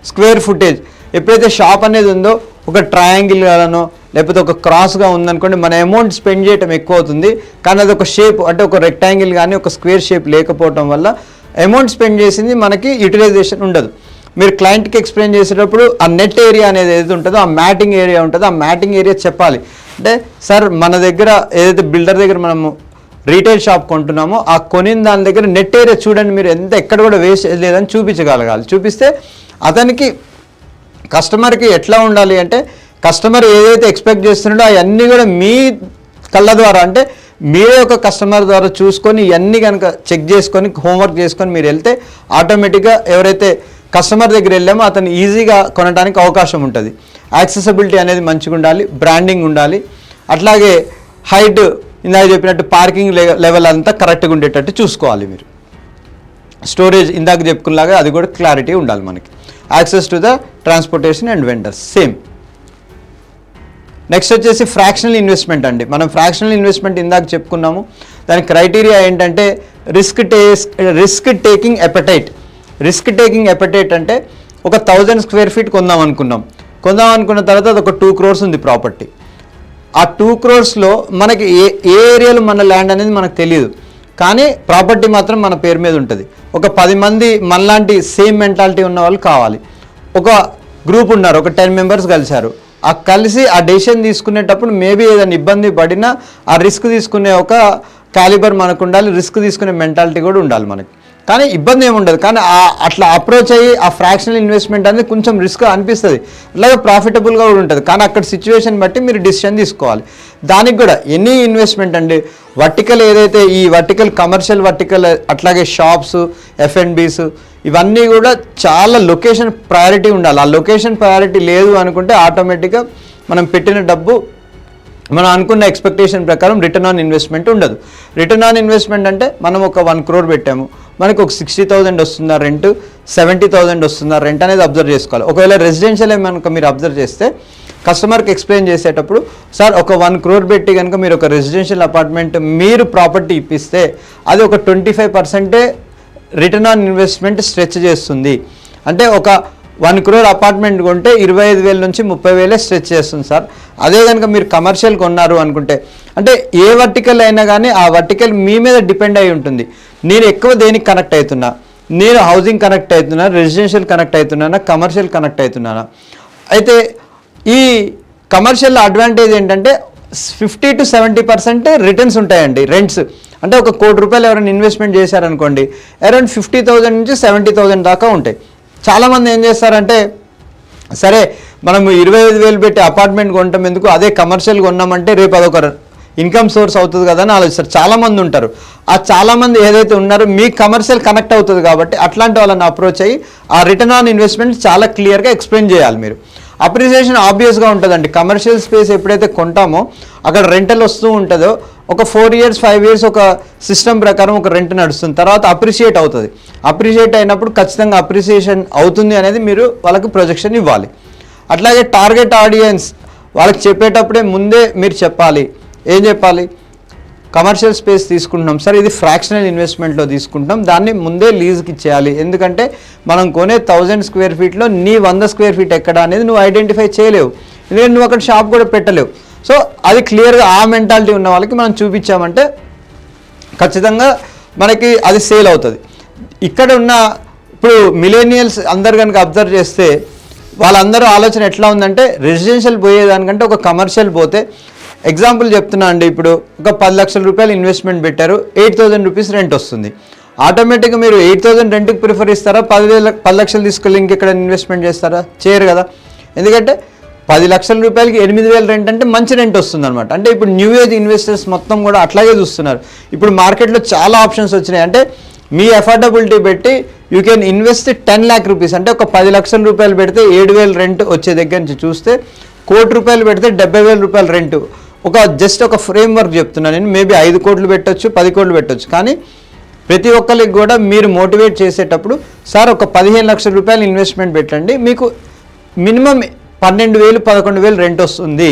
స్క్వేర్ ఫుటేజ్, ఎప్పుడైతే షాప్ అనేది ఉందో ఒక ట్రయాంగిల్ గానో లేకపోతే ఒక క్రాస్గా ఉందనుకోండి, మన అమౌంట్ స్పెండ్ చేయడం ఎక్కువ అవుతుంది. కానీ అది ఒక షేప్ అంటే ఒక రెక్టాంగిల్ కానీ ఒక స్క్వేర్ షేప్ లేకపోవడం వల్ల అమౌంట్ స్పెండ్ చేసింది మనకి యూటిలైజేషన్ ఉండదు. మీరు క్లయింట్కి ఎక్స్ప్లెయిన్ చేసేటప్పుడు ఆ నెట్ ఏరియా అనేది ఏది ఉంటుందో, ఆ మ్యాటింగ్ ఏరియా ఉంటుందో, ఆ మ్యాటింగ్ ఏరియా చెప్పాలి. అంటే సార్ మన దగ్గర ఏదైతే బిల్డర్ దగ్గర మనము రీటైల్ షాప్ కొంటున్నామో ఆ కొనిన దాని దగ్గర నెట్ ఏరియా చూడండి, మీరు ఎక్కడ కూడా వేస్ట్ లేదని చూపించగలగాలి. చూపిస్తే అతనికి కస్టమర్కి ఎట్లా ఉండాలి అంటే, కస్టమర్ ఏదైతే ఎక్స్పెక్ట్ చేస్తున్నాడో అవన్నీ కూడా మీ కళ్ళ ద్వారా అంటే మీరే ఒక కస్టమర్ ద్వారా చూసుకొని ఇవన్నీ కనుక చెక్ చేసుకొని హోంవర్క్ చేసుకొని మీరు వెళ్తే ఆటోమేటిక్గా ఎవరైతే కస్టమర్ దగ్గర వెళ్ళామో అతను ఈజీగా కొనడానికి అవకాశం ఉంటుంది. యాక్సెసిబిలిటీ అనేది మంచిగా ఉండాలి, బ్రాండింగ్ ఉండాలి, అట్లాగే హైట్ ఇందాక చెప్పినట్టు పార్కింగ్ లెవెల్ అంతా కరెక్ట్గా ఉండేటట్టు చూసుకోవాలి మీరు. స్టోరేజ్ ఇందాక చెప్పుకునేలాగా అది కూడా క్లారిటీ ఉండాలి మనకి. Access to the transportation and vendors same. Next వచ్చేసి ఫ్రాక్షనల్ ఇన్వెస్ట్మెంట్ అండి. మనం ఫ్రాక్షనల్ ఇన్వెస్ట్మెంట్ ఇందాక చెప్పుకున్నాము. దాని క్రైటీరియా ఏంటంటే risk taking appetite. Risk taking appetite అంటే ఒక 1000 స్క్వేర్ ఫీట్ కొందాం అనుకున్న తర్వాత అది ఒక 2 crores ఉంది ప్రాపర్టీ. ఆ 2 crores మనకి ఏ ఏరియాలో మన ల్యాండ్ అనేది మనకు తెలియదు, కానీ ప్రాపర్టీ మాత్రం మన పేరు మీద ఉంటుంది. ఒక 10 మంది మనలాంటి సేమ్ మెంటాలిటీ ఉన్న వాళ్ళు కావాలి. ఒక గ్రూప్ ఉన్నారు, ఒక 10 members కలిశారు. కలిసి ఆ డెసిషన్ తీసుకునేటప్పుడు మేబీ ఏదైనా ఇబ్బంది పడినా ఆ రిస్క్ తీసుకునే ఒక క్యాలిబర్ మనకు ఉండాలి, రిస్క్ తీసుకునే మెంటాలిటీ కూడా ఉండాలి మనకి. కానీ ఇబ్బంది ఏమి ఉండదు, కానీ అట్లా అప్రోచ్ అయ్యి ఆ ఫ్రాక్షనల్ ఇన్వెస్ట్మెంట్ అనేది కొంచెం రిస్క్ అనిపిస్తుంది, అలాగే ప్రాఫిటబుల్గా కూడా ఉంటుంది. కానీ అక్కడ సిచ్యువేషన్ బట్టి మీరు డిసిషన్ తీసుకోవాలి. దానికి కూడా ఎనీ ఇన్వెస్ట్మెంట్ అండి, వర్టికల్ ఏదైతే ఈ వర్టికల్ కమర్షియల్ వర్టికల్, అట్లాగే షాప్స్, F&Bs ఇవన్నీ కూడా చాలా లొకేషన్ ప్రయారిటీ ఉండాలి. ఆ లొకేషన్ ప్రయారిటీ లేదు అనుకుంటే ఆటోమేటిక్గా మనం పెట్టిన డబ్బు మనం అనుకున్న ఎక్స్పెక్టేషన్ ప్రకారం రిటర్న్ ఆన్ ఇన్వెస్ట్మెంట్ ఉండదు. రిటర్న్ ఆన్ ఇన్వెస్ట్మెంట్ అంటే మనం ఒక 1 crore పెట్టాము, మనకు ఒక 60,000 వస్తుందా రెంట్, 70,000 వస్తుందా రెంట్ అనేది అబ్జర్వ్ చేసుకోవాలి. ఒకవేళ రెసిడెన్షియల్ కనుక మీరు అబ్జర్వ్ చేస్తే కస్టమర్కి ఎక్స్ప్లెయిన్ చేసేటప్పుడు, సార్ ఒక 1 crore పెట్టి కనుక మీరు ఒక రెసిడెన్షియల్ అపార్ట్మెంట్ మీరు ప్రాపర్టీ ఇప్పిస్తే అది ఒక 25% రిటర్న్ ఆన్ ఇన్వెస్ట్మెంట్ స్ట్రెచ్ చేస్తుంది. అంటే ఒక 1 crore అపార్ట్మెంట్ కొంటే 25,000 నుంచి 30,000 స్ట్రెచ్ చేస్తుంది సార్. అదే కనుక మీరు కమర్షియల్ కొన్నారు అనుకుంటే, అంటే ఏ వర్టికల్ అయినా కానీ ఆ వర్టికల్ మీ మీద డిపెండ్ అయి ఉంటుంది. నేను ఎక్కువ దేనికి కనెక్ట్ అవుతున్నా, నేను హౌసింగ్ కనెక్ట్ అవుతున్నా, రెసిడెన్షియల్ కనెక్ట్ అవుతున్నానా, కమర్షియల్ కనెక్ట్ అవుతున్నానా. అయితే ఈ కమర్షియల్ అడ్వాంటేజ్ ఏంటంటే 50 to 70% రిటర్న్స్ ఉంటాయండి. రెంట్స్ అంటే ఒక 1 crore రూపాయలు ఎవరైనా ఇన్వెస్ట్మెంట్ చేశారనుకోండి, అరౌండ్ 50,000 నుంచి 70,000 దాకా ఉంటాయి. చాలామంది ఏం చేస్తారంటే, సరే మనము 25,000 పెట్టి అపార్ట్మెంట్ కొనటం ఎందుకు, అదే కమర్షియల్ కొన్నామంటే రేపు అదొక ఇన్కమ్ సోర్స్ అవుతుంది కదా అని ఆలోచిస్తారు. చాలామంది ఉంటారు. ఆ చాలామంది ఏదైతే ఉన్నారో మీ కమర్షియల్ కనెక్ట్ అవుతుంది కాబట్టి అట్లాంటి వాళ్ళని అప్రోచ్ అయ్యి ఆ రిటర్న్ ఆన్ ఇన్వెస్ట్మెంట్ చాలా క్లియర్గా ఎక్స్ప్లెయిన్ చేయాలి. మీరు అప్రిసియేషన్ ఆబ్వియస్గా ఉంటుందండి. కమర్షియల్ స్పేస్ ఎప్పుడైతే కొంటామో అక్కడ రెంటల్ వస్తూ ఉంటుందో ఒక 4 years 5 years ఒక సిస్టమ్ ప్రకారం ఒక రెంట్ నడుస్తుంది. తర్వాత అప్రిషియేట్ అవుతుంది. అప్రిషియేట్ అయినప్పుడు ఖచ్చితంగా అప్రిసియేషన్ అవుతుంది అనేది మీరు వాళ్ళకి ప్రొజెక్షన్ ఇవ్వాలి. అట్లాగే టార్గెట్ ఆడియన్స్ వాళ్ళకి చెప్పేటప్పుడే ముందే మీరు చెప్పాలి. ఏం చెప్పాలి, కమర్షియల్ స్పేస్ తీసుకుంటున్నాం సార్, ఇది ఫ్రాక్షనల్ ఇన్వెస్ట్మెంట్లో తీసుకుంటాం, దాన్ని ముందే లీజ్కి ఇచ్చేయాలి. ఎందుకంటే మనం కొనే 1000 square feetలో నీ 100 square feet ఎక్కడ అనేది నువ్వు ఐడెంటిఫై చేయలేవు, ఎందుకంటే నువ్వు అక్కడ షాప్ కూడా పెట్టలేవు. సో అది క్లియర్గా ఆ మెంటాలిటీ ఉన్న వాళ్ళకి మనం చూపించామంటే ఖచ్చితంగా మనకి అది సేల్ అవుతుంది. ఇక్కడ ఉన్న ఇప్పుడు మిలేనియల్స్ అందరు కనుక అబ్జర్వ్ చేస్తే వాళ్ళందరూ ఆలోచన ఎట్లా ఉందంటే, రెసిడెన్షియల్ పోయేదానికంటే ఒక కమర్షియల్ పోతే, ఎగ్జాంపుల్ చెప్తున్నా అండి, ఇప్పుడు ఒక 10 లక్షల రూపాయలు ఇన్వెస్ట్మెంట్ పెట్టారు, 8,000 రూపీస్ రెంట్ వస్తుంది. ఆటోమేటిక్గా మీరు 8,000 రెంట్కి ప్రిఫర్ ఇస్తారా, 10 లక్షలు తీసుకెళ్ళి ఇంకెక్కడ ఇన్వెస్ట్మెంట్ చేస్తారా? చేయరు కదా. ఎందుకంటే 10 లక్షల రూపాయలకి 8,000 రెంట్ అంటే మంచి రెంట్ వస్తుంది అనమాట. అంటే ఇప్పుడు న్యూ ఏజ్ ఇన్వెస్టర్స్ మొత్తం కూడా అట్లాగే చూస్తున్నారు. ఇప్పుడు మార్కెట్లో చాలా ఆప్షన్స్ వచ్చినాయి. అంటే మీ అఫోర్డబిలిటీ పెట్టి you can invest 10 lakh rupees, అంటే ఒక 10 లక్షల రూపాయలు పెడితే 7,000 రెంట్ వచ్చే దగ్గర నుంచి చూస్తే 1 కోటి రూపాయలు పెడితే 70,000 రూపాయలు రెంట్. జస్ట్ ఒక ఫ్రేమ్ వర్క్ చెప్తున్నాను నేను. మేబీ 5 కోట్లు పెట్టచ్చు, 10 కోట్లు పెట్టచ్చు. కానీ ప్రతి ఒక్కరికి కూడా మీరు మోటివేట్ చేసేటప్పుడు, సార్ ఒక 15 లక్షల రూపాయలు ఇన్వెస్ట్మెంట్ పెట్టండి, మీకు మినిమం 12,000 11,000 రెంట్ వస్తుంది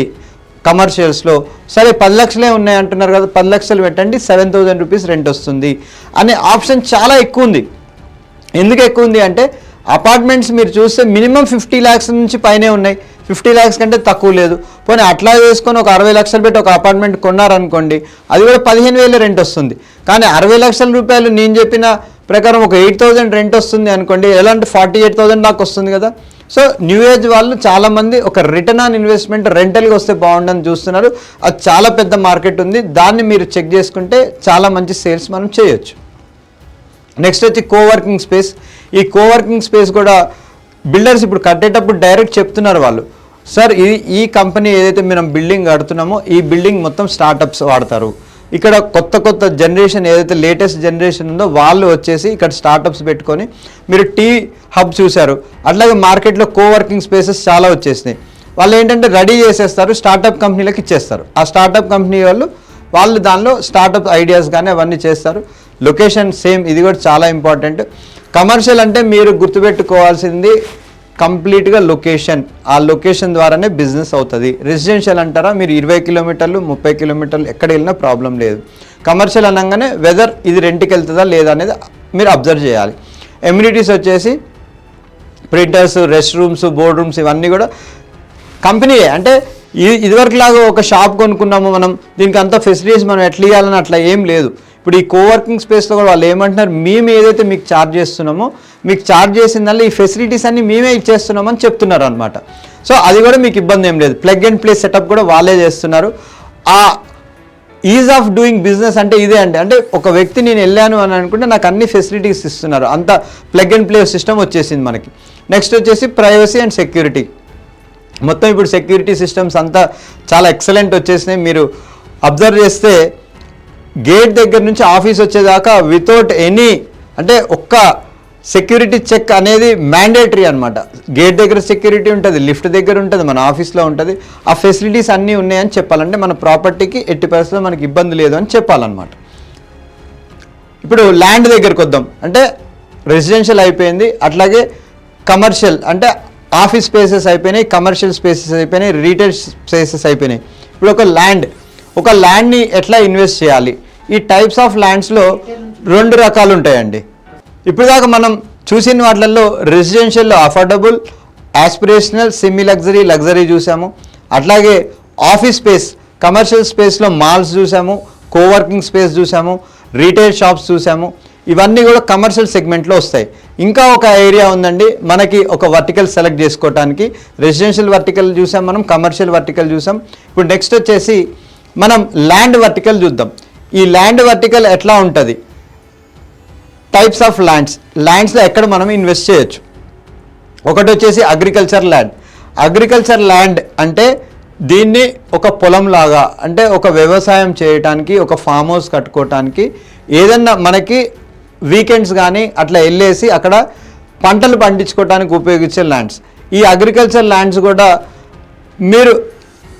కమర్షియల్స్లో. సరే 10 లక్షలే ఉన్నాయి అంటున్నారు కదా, 10 లక్షలు పెట్టండి, 7,000 రూపీస్ రెంట్ వస్తుంది అనే ఆప్షన్ చాలా ఎక్కువ ఉంది. ఎందుకు ఎక్కువ ఉంది అంటే, అపార్ట్మెంట్స్ మీరు చూస్తే మినిమం 50 lakhs నుంచి పైనే ఉన్నాయి, 50 lakhs కంటే తక్కువ లేదు. పోనీ అట్లా చేసుకొని ఒక 60 లక్షలు పెట్టి ఒక అపార్ట్మెంట్ కొన్నారనుకోండి, అది కూడా 15,000 రెంట్ వస్తుంది. కానీ 60 లక్షల రూపాయలు నేను చెప్పిన ప్రకారం ఒక 8,000 రెంట్ వస్తుంది అనుకోండి, ఎలా అంటే 48,000 దాకా వస్తుంది కదా. సో న్యూ ఏజ్ వాళ్ళు చాలామంది ఒక రిటర్న్ ఆన్ ఇన్వెస్ట్మెంట్ రెంటల్గా వస్తే బాగుండని చూస్తున్నారు. అది చాలా పెద్ద మార్కెట్ ఉంది, దాన్ని మీరు చెక్ చేసుకుంటే చాలా మంచి సేల్స్ మనం చేయొచ్చు. నెక్స్ట్ వచ్చి కోవర్కింగ్ స్పేస్. ఈ కోవర్కింగ్ స్పేస్ కూడా బిల్డర్స్ ఇప్పుడు కట్టేటప్పుడు డైరెక్ట్ చెప్తున్నారు వాళ్ళు, సార్ ఈ కంపెనీ ఏదైతే మనం బిల్డింగ్ కడుతున్నామో ఈ బిల్డింగ్ మొత్తం స్టార్టప్స్ వాడతారు. ఇక్కడ కొత్త జనరేషన్ ఏదైతే లేటెస్ట్ జనరేషన్ ఉందో వాళ్ళు వచ్చేసి ఇక్కడ స్టార్టప్స్ పెట్టుకొని, మీరు టీ హబ్ చూశారు, అట్లాగే మార్కెట్లో కోవర్కింగ్ స్పేసెస్ చాలా వచ్చేసినాయి. వాళ్ళు ఏంటంటే రెడీ చేసేస్తారు, స్టార్టప్ కంపెనీలకు ఇచ్చేస్తారు. ఆ స్టార్టప్ కంపెనీ వాళ్ళు దానిలో స్టార్టప్ ఐడియాస్ కానీ అవన్నీ చేస్తారు. లొకేషన్ సేమ్, ఇది కూడా చాలా ఇంపార్టెంట్. కమర్షియల్ అంటే మీరు గుర్తుపెట్టుకోవాల్సింది కంప్లీట్గా లొకేషన్, ఆ లొకేషన్ ద్వారానే బిజినెస్ అవుతుంది. రెసిడెన్షియల్ అంటారా, మీరు 20 కిలోమీటర్లు 30 కిలోమీటర్లు ఎక్కడ వెళ్ళినా ప్రాబ్లం లేదు. కమర్షియల్ అనగానే వెదర్ ఇది రెంట్కి వెళ్తుందా లేదా అనేది మీరు అబ్జర్వ్ చేయాలి. ఎమ్యూనిటీస్ వచ్చేసి printers, rest rooms, board rooms ఇవన్నీ కూడా కంపెనీయే. అంటే ఇదివరకులాగా ఒక షాప్ కొనుక్కున్నాము మనం, దీనికి అంత ఫెసిలిటీస్ మనం ఎట్లా ఇవ్వాలని అట్లా ఏం లేదు. ఇప్పుడు ఈ కోవర్కింగ్ స్పేస్లో కూడా వాళ్ళు ఏమంటున్నారు, మేము ఏదైతే మీకు ఛార్జ్ చేస్తున్నామో, మీకు ఛార్జ్ చేసిందల్లా ఈ ఫెసిలిటీస్ అన్ని మేమే ఇచ్చేస్తున్నామని చెప్తున్నారు అనమాట. సో అది కూడా మీకు ఇబ్బంది ఏం లేదు. ప్లగ్ అండ్ ప్లే సెటప్ కూడా వాళ్ళే చేస్తున్నారు. ఆ ఈజ్ ఆఫ్ డూయింగ్ బిజినెస్ అంటే ఇదే అండి. అంటే ఒక వ్యక్తి నేను వెళ్ళాను అని అనుకుంటే నాకు అన్ని ఫెసిలిటీస్ ఇస్తున్నారు, అంత ప్లగ్ అండ్ ప్లే సిస్టమ్ వచ్చేసింది మనకి. నెక్స్ట్ వచ్చేసి ప్రైవసీ అండ్ సెక్యూరిటీ. మొత్తం ఇప్పుడు సెక్యూరిటీ సిస్టమ్స్ అంతా చాలా ఎక్సలెంట్ వచ్చేసినాయి. మీరు అబ్జర్వ్ చేస్తే గేట్ దగ్గర నుంచి ఆఫీస్ వచ్చేదాకా వితౌట్ ఎనీ, అంటే ఒక్క సెక్యూరిటీ చెక్ అనేది మ్యాండేటరీ అనమాట. గేట్ దగ్గర సెక్యూరిటీ ఉంటుంది, లిఫ్ట్ దగ్గర ఉంటుంది, మన ఆఫీస్లో ఉంటుంది. ఆ ఫెసిలిటీస్ అన్నీ ఉన్నాయని చెప్పాలంటే మన ప్రాపర్టీకి ఎట్టి పరిస్థితుల్లో మనకి ఇబ్బంది లేదు అని చెప్పాలన్నమాట. ఇప్పుడు ల్యాండ్ దగ్గరకు వద్దాం. అంటే రెసిడెన్షియల్ అయిపోయింది, అట్లాగే కమర్షియల్ అంటే ఆఫీస్ స్పేసెస్ అయిపోయినాయి, కమర్షియల్ స్పేసెస్ అయిపోయినాయి, రీటైల్ స్పేసెస్ అయిపోయినాయి. ఇప్పుడు ఒక ల్యాండ్ని ఎట్లా ఇన్వెస్ట్ చేయాలి? ఈ టైప్స్ ఆఫ్ ల్యాండ్స్లో 2 రకాలు ఉంటాయండి. ఇప్పుడు దాకా మనం చూసిన వాటిల్లో రెసిడెన్షియల్లో అఫోర్డబుల్, ఆస్పిరేషనల్, సెమీ లగ్జరీ చూసాము. అట్లాగే ఆఫీస్ స్పేస్, కమర్షియల్ స్పేస్లో మాల్స్ చూసాము, కోవర్కింగ్ స్పేస్ చూసాము, రీటైల్ షాప్స్ చూసాము. ఇవన్నీ కూడా కమర్షియల్ సెగ్మెంట్లో వస్తాయి. ఇంకా ఒక ఏరియా ఉందండి మనకి, ఒక వర్టికల్ సెలెక్ట్ చేసుకోవడానికి. రెసిడెన్షియల్ వర్టికల్ చూసాం, మనం కమర్షియల్ వర్టికల్ చూసాం. ఇప్పుడు నెక్స్ట్ వచ్చేసి మనం ల్యాండ్ వర్టికల్ చూద్దాం. ఈ ల్యాండ్ వర్టికల్ ఎట్లా ఉంటుంది? టైప్స్ ఆఫ్ ల్యాండ్స్లో ఎక్కడ మనం ఇన్వెస్ట్ చేయొచ్చు. ఒకటి వచ్చేసి అగ్రికల్చర్ ల్యాండ్ అంటే దీన్ని ఒక పొలం లాగా, అంటే ఒక వ్యవసాయం చేయడానికి, ఒక ఫామ్ హౌస్ కట్టుకోవటానికి, ఏదన్నా మనకి వీకెండ్స్ కానీ అట్లా వెళ్ళేసి అక్కడ పంటలు పండించుకోవడానికి ఉపయోగించే ల్యాండ్స్. ఈ అగ్రికల్చర్ ల్యాండ్స్ కూడా మీరు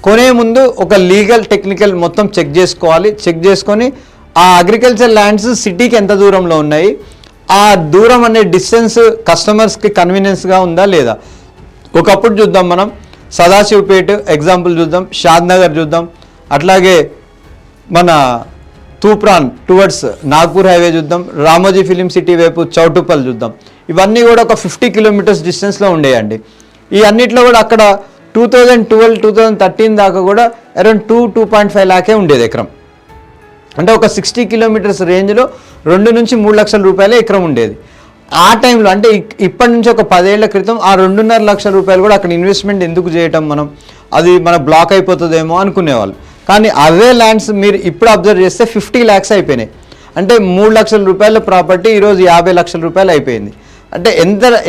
కొనే ముందు ఒక లీగల్ టెక్నికల్ మొత్తం చెక్ చేసుకోవాలి. చెక్ చేసుకొని ఆ అగ్రికల్చర్ ల్యాండ్స్ సిటీకి ఎంత దూరంలో ఉన్నాయి, ఆ దూరం అనే డిస్టెన్స్ కస్టమర్స్కి కన్వీనియన్స్గా ఉందా లేదా. ఒకప్పుడు చూద్దాం మనం సదాశివపేట ఎగ్జాంపుల్ చూద్దాం, షాద్నగర్ చూద్దాం, అట్లాగే మన తూప్రాన్ టువర్డ్స్ నాగ్పూర్ హైవే చూద్దాం, రామోజీ ఫిలిం సిటీ వైపు చౌటుప్పల్ చూద్దాం. ఇవన్నీ కూడా ఒక 50 కిలోమీటర్స్ డిస్టెన్స్లో ఉండేయండి. ఈ అన్నిట్లో కూడా అక్కడ 2012-2013 దాకా కూడా అరౌండ్ 2.5 లాఖే ఉండేది ఎకరం. అంటే ఒక 60 కిలోమీటర్స్ రేంజ్లో 2 నుంచి 3 లక్షల రూపాయలే ఎకరం ఉండేది. ఆ టైంలో అంటే ఇప్పటి నుంచి ఒక 10 ఏళ్ల క్రితం ఆ 2.5 లక్షల రూపాయలు కూడా అక్కడ ఇన్వెస్ట్మెంట్ ఎందుకు చేయటం, మనం అది మన బ్లాక్ అయిపోతుందేమో అనుకునేవాళ్ళు. కానీ అవే ల్యాండ్స్ మీరు ఇప్పుడు అబ్జర్వ్ చేస్తే 50 lakhs అయిపోయినాయి. అంటే 3 లక్షల రూపాయల ప్రాపర్టీ ఈరోజు 50 లక్షల రూపాయలు అయిపోయింది. అంటే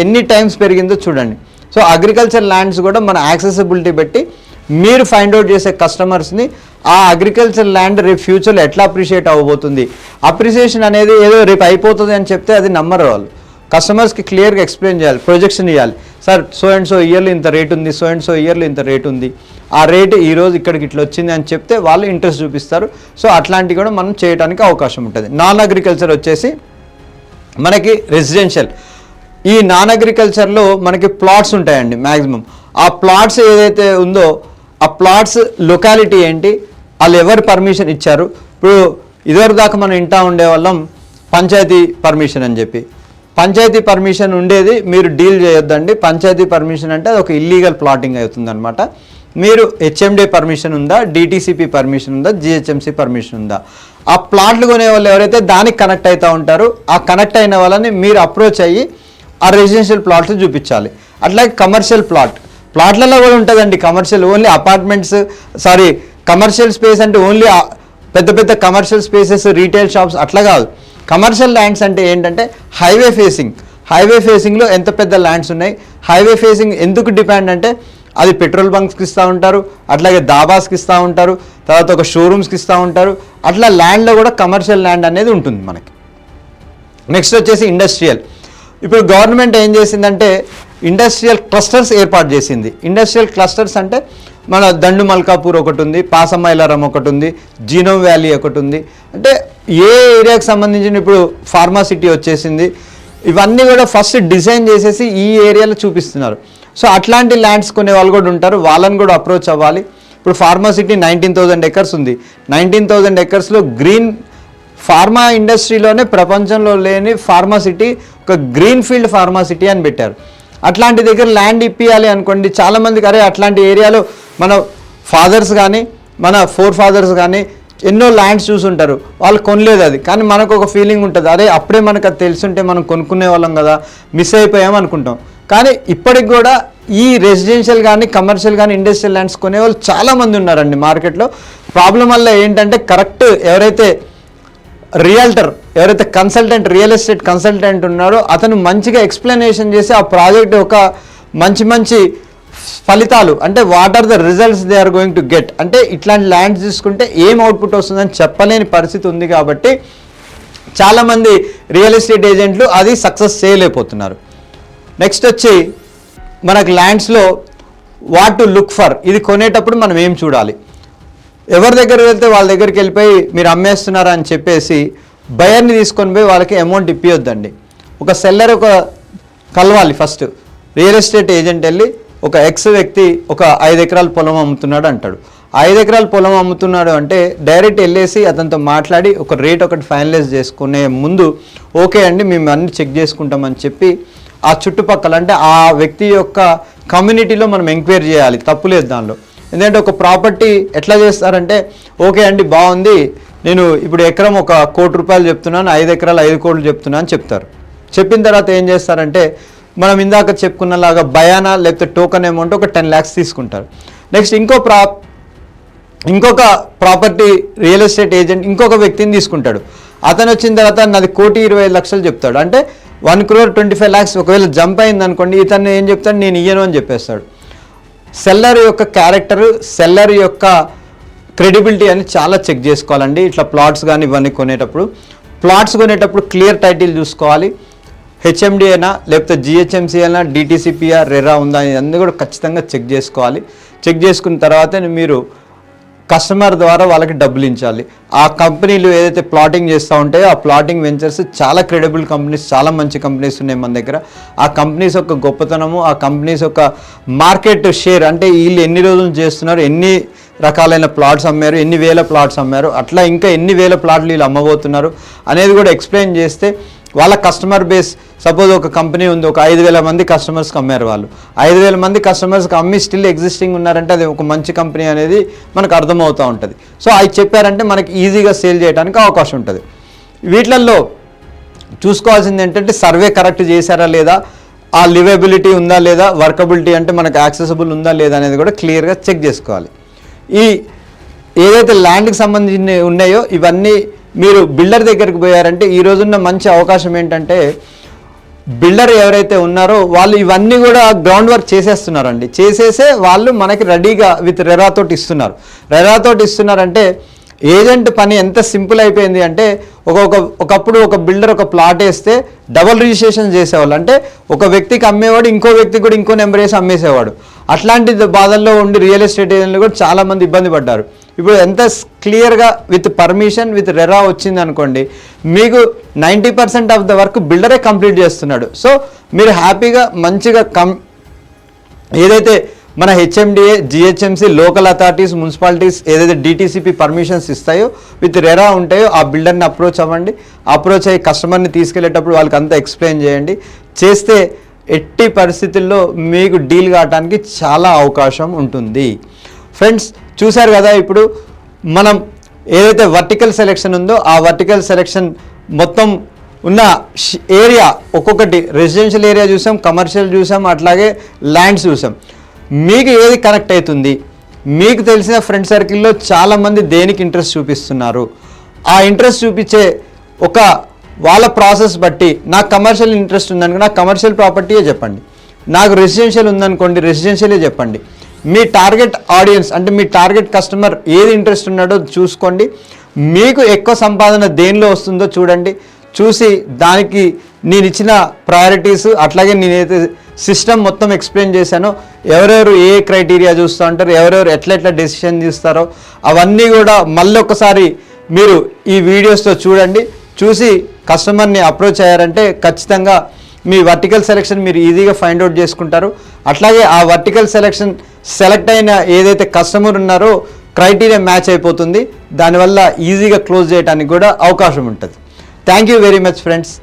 ఎన్ని టైమ్స్ పెరిగిందో చూడండి. సో అగ్రికల్చర్ ల్యాండ్స్ కూడా మన యాక్సెసిబిలిటీ బట్టి మీరు ఫైండ్ అవుట్ చేసే కస్టమర్స్ని ఆ అగ్రికల్చర్ ల్యాండ్ రేపు ఫ్యూచర్లో ఎట్లా అప్రిషియేట్ అవ్వబోతుంది. అప్రిసియేషన్ అనేది ఏదో రేపు అయిపోతుంది అని చెప్తే అది నమ్మరు వాళ్ళు. కస్టమర్స్కి క్లియర్గా ఎక్స్ప్లెయిన్ చేయాలి, ప్రొజెక్షన్ ఇవ్వాలి. సార్ సో అండ్ సో ఇయర్లో ఇంత రేట్ ఉంది, సో అండ్ సో ఇయర్లో ఇంత రేట్ ఉంది, ఆ రేటు ఈరోజు ఇక్కడికి ఇట్లా వచ్చింది అని చెప్తే వాళ్ళు ఇంట్రెస్ట్ చూపిస్తారు. సో అట్లాంటివి కూడా మనం చేయడానికి అవకాశం ఉంటుంది. నాన్ అగ్రికల్చర్ వచ్చేసి మనకి రెసిడెన్షియల్. ఈ నాన్ అగ్రికల్చర్లో మనకి ప్లాట్స్ ఉంటాయండి మ్యాక్సిమం. ఆ ప్లాట్స్ ఏదైతే ఉందో ఆ ప్లాట్స్ లొకాలిటీ ఏంటి, వాళ్ళు ఎవరు పర్మిషన్ ఇచ్చారు. ఇప్పుడు ఇదివరకు దాకా మనం ఇంటా ఉండేవాళ్ళం పంచాయతీ పర్మిషన్ అని చెప్పి. పంచాయతీ పర్మిషన్ ఉండేది, మీరు డీల్ చేయొద్దండి. పంచాయతీ పర్మిషన్ అంటే అది ఒక ఇల్లీగల్ ప్లాటింగ్ అవుతుంది అనమాట. మీరు హెచ్ఎండి పర్మిషన్ ఉందా, డిటీసీపీ పర్మిషన్ ఉందా, జిహెచ్ఎంసీ పర్మిషన్ ఉందా. ఆ ప్లాట్లు కొనే వాళ్ళు ఎవరైతే దానికి కనెక్ట్ అవుతూ ఉంటారో ఆ కనెక్ట్ అయిన వాళ్ళని మీరు అప్రోచ్ అయ్యి ఆ రెసిడెన్షియల్ ప్లాట్స్ చూపించాలి. అట్లాగే కమర్షియల్ ప్లాట్లలో కూడా ఉంటుందండి commercial, only apartments commercial space అంటే ఓన్లీ పెద్ద పెద్ద కమర్షియల్ స్పేసెస్, రీటైల్ షాప్స్ అట్లా కాదు. కమర్షియల్ ల్యాండ్స్ అంటే ఏంటంటే హైవే ఫేసింగ్లో ఎంత పెద్ద ల్యాండ్స్ ఉన్నాయి. హైవే ఫేసింగ్ ఎందుకు డిపెండ్ అంటే అది పెట్రోల్ బంక్స్కి ఇస్తూ ఉంటారు, అట్లాగే దాబాస్కి ఇస్తూ ఉంటారు, తర్వాత ఒక షోరూమ్స్కి ఇస్తూ ఉంటారు. అట్లా ల్యాండ్లో కూడా కమర్షియల్ ల్యాండ్ అనేది ఉంటుంది మనకి. నెక్స్ట్ వచ్చేసి ఇండస్ట్రియల్. ఇప్పుడు గవర్నమెంట్ ఏం చేసిందంటే ఇండస్ట్రియల్ క్లస్టర్స్ ఏర్పాటు చేసింది. ఇండస్ట్రియల్ క్లస్టర్స్ అంటే మన దండు మల్కాపూర్ ఒకటి ఉంది, పాసమైలారం ఒకటి ఉంది, జీనోమ్ వ్యాలీ ఒకటి ఉంది. అంటే ఏ ఏరియాకి సంబంధించిన ఇప్పుడు ఫార్మా సిటీ వచ్చేసింది. ఇవన్నీ కూడా ఫస్ట్ డిజైన్ చేసేసి ఈ ఏరియాలో చూపిస్తున్నారు. సో అట్లాంటి ల్యాండ్స్ కొనే వాళ్ళు కూడా ఉంటారు, వాళ్ళని కూడా అప్రోచ్ అవ్వాలి. ఇప్పుడు ఫార్మా సిటీ 19,000 acres ఉంది. 19,000 acresలో గ్రీన్ ఫార్మా ఇండస్ట్రీలోనే ప్రపంచంలో లేని ఫార్మా సిటీ, ఒక గ్రీన్ ఫీల్డ్ ఫార్మా సిటీ అని పెట్టారు. అట్లాంటి దగ్గర ల్యాండ్ ఇప్పియాలి అనుకోండి. చాలామందికి అరే అట్లాంటి ఏరియాలో మన ఫాదర్స్ కానీ మన ఫాదర్స్ కానీ ఎన్నో ల్యాండ్స్ చూసుంటారు, వాళ్ళు కొనలేదు అది. కానీ మనకు ఒక ఫీలింగ్ ఉంటుంది, అరే అప్పుడే మనకు అది తెలుసుంటే మనం కొనుక్కునే వాళ్ళం కదా, మిస్ అయిపోయాం అనుకుంటాం. కానీ ఇప్పటికి కూడా ఈ రెసిడెన్షియల్ కానీ కమర్షియల్ కానీ ఇండస్ట్రియల్ ల్యాండ్స్ కొనేవాళ్ళు చాలామంది ఉన్నారండి మార్కెట్లో. ప్రాబ్లం వల్ల ఏంటంటే కరెక్ట్ ఎవరైతే కన్సల్టెంట్ రియల్ ఎస్టేట్ కన్సల్టెంట్ ఉన్నారో అతను మంచిగా ఎక్స్ప్లెనేషన్ చేసి ఆ ప్రాజెక్ట్ ఒక మంచి ఫలితాలు అంటే what are the results they are going to get, అంటే ఇట్లాంటి ల్యాండ్స్ తీసుకుంటే ఏం అవుట్పుట్ వస్తుందని చెప్పలేని పరిస్థితి ఉంది. కాబట్టి చాలామంది రియల్ ఎస్టేట్ ఏజెంట్లు అది సక్సెస్ చేయలేకపోతున్నారు. నెక్స్ట్ వచ్చి మనకు ల్యాండ్స్లో వాట్ టు లుక్ ఫర్, ఇది కొనేటప్పుడు మనం ఏం చూడాలి. ఎవరి దగ్గరికి వెళ్తే వాళ్ళ దగ్గరికి వెళ్ళిపోయి మీరు అమ్మేస్తున్నారా అని చెప్పేసి బయర్ని తీసుకొని పోయి వాళ్ళకి అమౌంట్ ఇప్పియొద్దండి. ఒక సెల్లర్ ఒక కలవాలి ఫస్ట్. రియల్ ఎస్టేట్ ఏజెంట్ వెళ్ళి ఒక ఎక్స్ వ్యక్తి ఒక 5 ఎకరాల పొలం అమ్ముతున్నాడు అంటాడు. 5 ఎకరాల పొలం అమ్ముతున్నాడు అంటే డైరెక్ట్ వెళ్ళేసి అతనితో మాట్లాడి ఒక రేట్ ఒకటి ఫైనలైజ్ చేసుకునే ముందు ఓకే అండి మేము అన్ని చెక్ చేసుకుంటామని చెప్పి ఆ చుట్టుపక్కల అంటే ఆ వ్యక్తి యొక్క కమ్యూనిటీలో మనం ఎంక్వైరీ చేయాలి, తప్పులేదు దానిలో. ఎందుకంటే ఒక ప్రాపర్టీ ఎట్లా చేస్తారంటే ఓకే అండి బాగుంది, నేను ఇప్పుడు ఎకరం 1 కోటి రూపాయలు చెప్తున్నాను, 5 ఎకరాలు 5 కోట్లు చెప్తున్నాను అని చెప్తారు. చెప్పిన తర్వాత ఏం చేస్తారంటే మనం ఇందాక చెప్పుకున్నలాగా బయానా లేకపోతే టోకన్ అమౌంట్ ఒక 10 lakhs తీసుకుంటారు. నెక్స్ట్ ఇంకొక ప్రాపర్టీ రియల్ ఎస్టేట్ ఏజెంట్ ఇంకొక వ్యక్తిని తీసుకుంటాడు. అతను వచ్చిన తర్వాత నాది 1,25,00,000 చెప్తాడు. అంటే 1,25 lakhs ఒకవేళ జంప్ అయింది అనుకోండి, ఇతను ఏం చెప్తాడు, నేను ఇయ్యను అని చెప్పేస్తాడు. సెల్లర్ యొక్క క్యారెక్టరు, సెల్లర్ యొక్క క్రెడిబిలిటీ అని చాలా చెక్ చేసుకోవాలండి. ఇట్లా ప్లాట్స్ కానీ ఇవన్నీ కొనేటప్పుడు క్లియర్ టైటిల్ చూసుకోవాలి. హెచ్ఎండి అయినా లేకపోతే జిహెచ్ఎంసీ అయినా డిటీసీపీఆ రెరా ఉందా ఇవన్నీ కూడా ఖచ్చితంగా చెక్ చేసుకోవాలి. చెక్ చేసుకున్న తర్వాతే మీరు కస్టమర్ ద్వారా వాళ్ళకి డబ్బులు ఇచ్చాలి. ఆ కంపెనీలు ఏదైతే ప్లాటింగ్ చేస్తూ ఉంటాయో ఆ ప్లాటింగ్ వెంచర్స్ చాలా క్రెడిబుల్ కంపెనీస్, చాలా మంచి కంపెనీస్ ఉన్నాయి మన దగ్గర. ఆ కంపెనీస్ యొక్క గొప్పతనము, ఆ కంపెనీస్ యొక్క మార్కెట్ షేర్ అంటే వీళ్ళు ఎన్ని రోజులు చేస్తున్నారు, ఎన్ని రకాలైన ప్లాట్స్ అమ్మారు, ఎన్ని వేల ప్లాట్స్ అమ్మారు, అట్లా ఇంకా ఎన్ని వేల ప్లాట్లు వీళ్ళు అమ్మబోతున్నారు అనేది కూడా ఎక్స్ప్లెయిన్ చేస్తే వాళ్ళ కస్టమర్ బేస్, సపోజ్ ఒక కంపెనీ ఉంది, ఒక 5,000 మంది కస్టమర్స్కి అమ్మారు, వాళ్ళు 5,000 మంది కస్టమర్స్కి అమ్మి స్టిల్ ఎగ్జిస్టింగ్ ఉన్నారంటే అది ఒక మంచి కంపెనీ అనేది మనకు అర్థమవుతూ ఉంటుంది. సో అవి చెప్పారంటే మనకి ఈజీగా సేల్ చేయడానికి అవకాశం ఉంటుంది. వీటిల్లో చూసుకోవాల్సింది ఏంటంటే సర్వే కరెక్ట్ చేశారా లేదా, ఆ లివబిలిటీ ఉందా లేదా, వర్కబిలిటీ అంటే మనకు యాక్సెసిబుల్ ఉందా లేదా అనేది కూడా క్లియర్గా చెక్ చేసుకోవాలి. ఈ ఏదైతే ల్యాండ్కి సంబంధించి ఉన్నాయో ఇవన్నీ మీరు బిల్డర్ దగ్గరికి పోయారంటే ఈ రోజున్న మంచి అవకాశం ఏంటంటే బిల్డర్ ఎవరైతే ఉన్నారో వాళ్ళు ఇవన్నీ కూడా గ్రౌండ్ వర్క్ చేసేస్తున్నారండి. చేసేసే వాళ్ళు మనకి రెడీగా విత్ రెరాతోటి ఇస్తున్నారంటే ఏజెంట్ పని ఎంత సింపుల్ అయిపోయింది అంటే ఒకప్పుడు ఒక బిల్డర్ ఒక ప్లాట్ వేస్తే డబుల్ రిజిస్ట్రేషన్ చేసేవాళ్ళు. అంటే ఒక వ్యక్తికి అమ్మేవాడు ఇంకో వ్యక్తికి కూడా ఇంకో నెంబర్ వేసి అమ్మేసేవాడు. అట్లాంటి బాధల్లో ఉండి రియల్ ఎస్టేట్ ఏజెంట్లు కూడా చాలామంది ఇబ్బంది పడ్డారు. ఇప్పుడు ఎంత క్లియర్గా విత్ పర్మిషన్ విత్ రెరా వచ్చింది అనుకోండి, మీకు 90% ఆఫ్ ద వర్క్ బిల్డరే కంప్లీట్ చేస్తున్నాడు. సో మీరు హ్యాపీగా మంచిగా ఏదైతే మన HMDA, GHMC, local authorities, municipalities ఏదైతే డిటీసీపీ పర్మిషన్స్ ఇస్తాయో విత్ రెరా ఉంటాయో ఆ బిల్డర్ని అప్రోచ్ అవ్వండి. అప్రోచ్ అయ్యి కస్టమర్ని తీసుకెళ్లేటప్పుడు వాళ్ళకి అంతా ఎక్స్ప్లెయిన్ చేయండి. చేస్తే ఎట్టి పరిస్థితుల్లో మీకు డీల్ కావడానికి చాలా అవకాశం ఉంటుంది. ఫ్రెండ్స్ చూశారు కదా, ఇప్పుడు మనం ఏదైతే వర్టికల్ సెలెక్షన్ ఉందో ఆ వర్టికల్ సెలెక్షన్ మొత్తం ఉన్న ఏరియా ఒక్కొక్కటి రెసిడెన్షియల్ ఏరియా చూసాం, కమర్షియల్ చూసాం, అట్లాగే ల్యాండ్స్ చూసాం. మీకు ఏది కనెక్ట్ అవుతుంది, మీకు తెలిసిన ఫ్రెండ్ సర్కిల్లో చాలామంది దేనికి ఇంట్రెస్ట్ చూపిస్తున్నారు, ఆ ఇంట్రెస్ట్ చూపించే ఒక వాళ్ళ ప్రాసెస్ బట్టి నాకు కమర్షియల్ ఇంట్రెస్ట్ ఉందనుకో నాకు కమర్షియల్ ప్రాపర్టీయే చెప్పండి, నాకు రెసిడెన్షియల్ ఉందనుకోండి రెసిడెన్షియలే చెప్పండి. మీ టార్గెట్ ఆడియన్స్ అంటే మీ టార్గెట్ కస్టమర్ ఏది ఇంట్రెస్ట్ ఉన్నాడో చూసుకోండి. మీకు ఎక్కువ సంపాదన దేనిలో వస్తుందో చూడండి. చూసి దానికి నేను ఇచ్చిన ప్రయారిటీస్ అట్లాగే నేనైతే సిస్టమ్ మొత్తం ఎక్స్ప్లెయిన్ చేశానో, ఎవరెవరు ఏ క్రైటీరియా చూస్తూ ఉంటారు, ఎవరెవరు ఎట్లా డెసిషన్ తీస్తారో అవన్నీ కూడా మళ్ళీ ఒకసారి మీరు ఈ వీడియోస్తో చూడండి. చూసి కస్టమర్ని అప్రోచ్ అయ్యారంటే ఖచ్చితంగా మీ వర్టికల్ సెలెక్షన్ మీరు ఈజీగా ఫైండ్ అవుట్ చేసుకుంటారు. అట్లాగే ఆ వర్టికల్ సెలెక్షన్ సెలెక్ట్ అయిన ఏదైతే కస్టమర్ ఉన్నారో క్రైటీరియా మ్యాచ్ అయిపోతుంది. దానివల్ల ఈజీగా క్లోజ్ చేయడానికి కూడా అవకాశం ఉంటుంది. Thank you very much friends.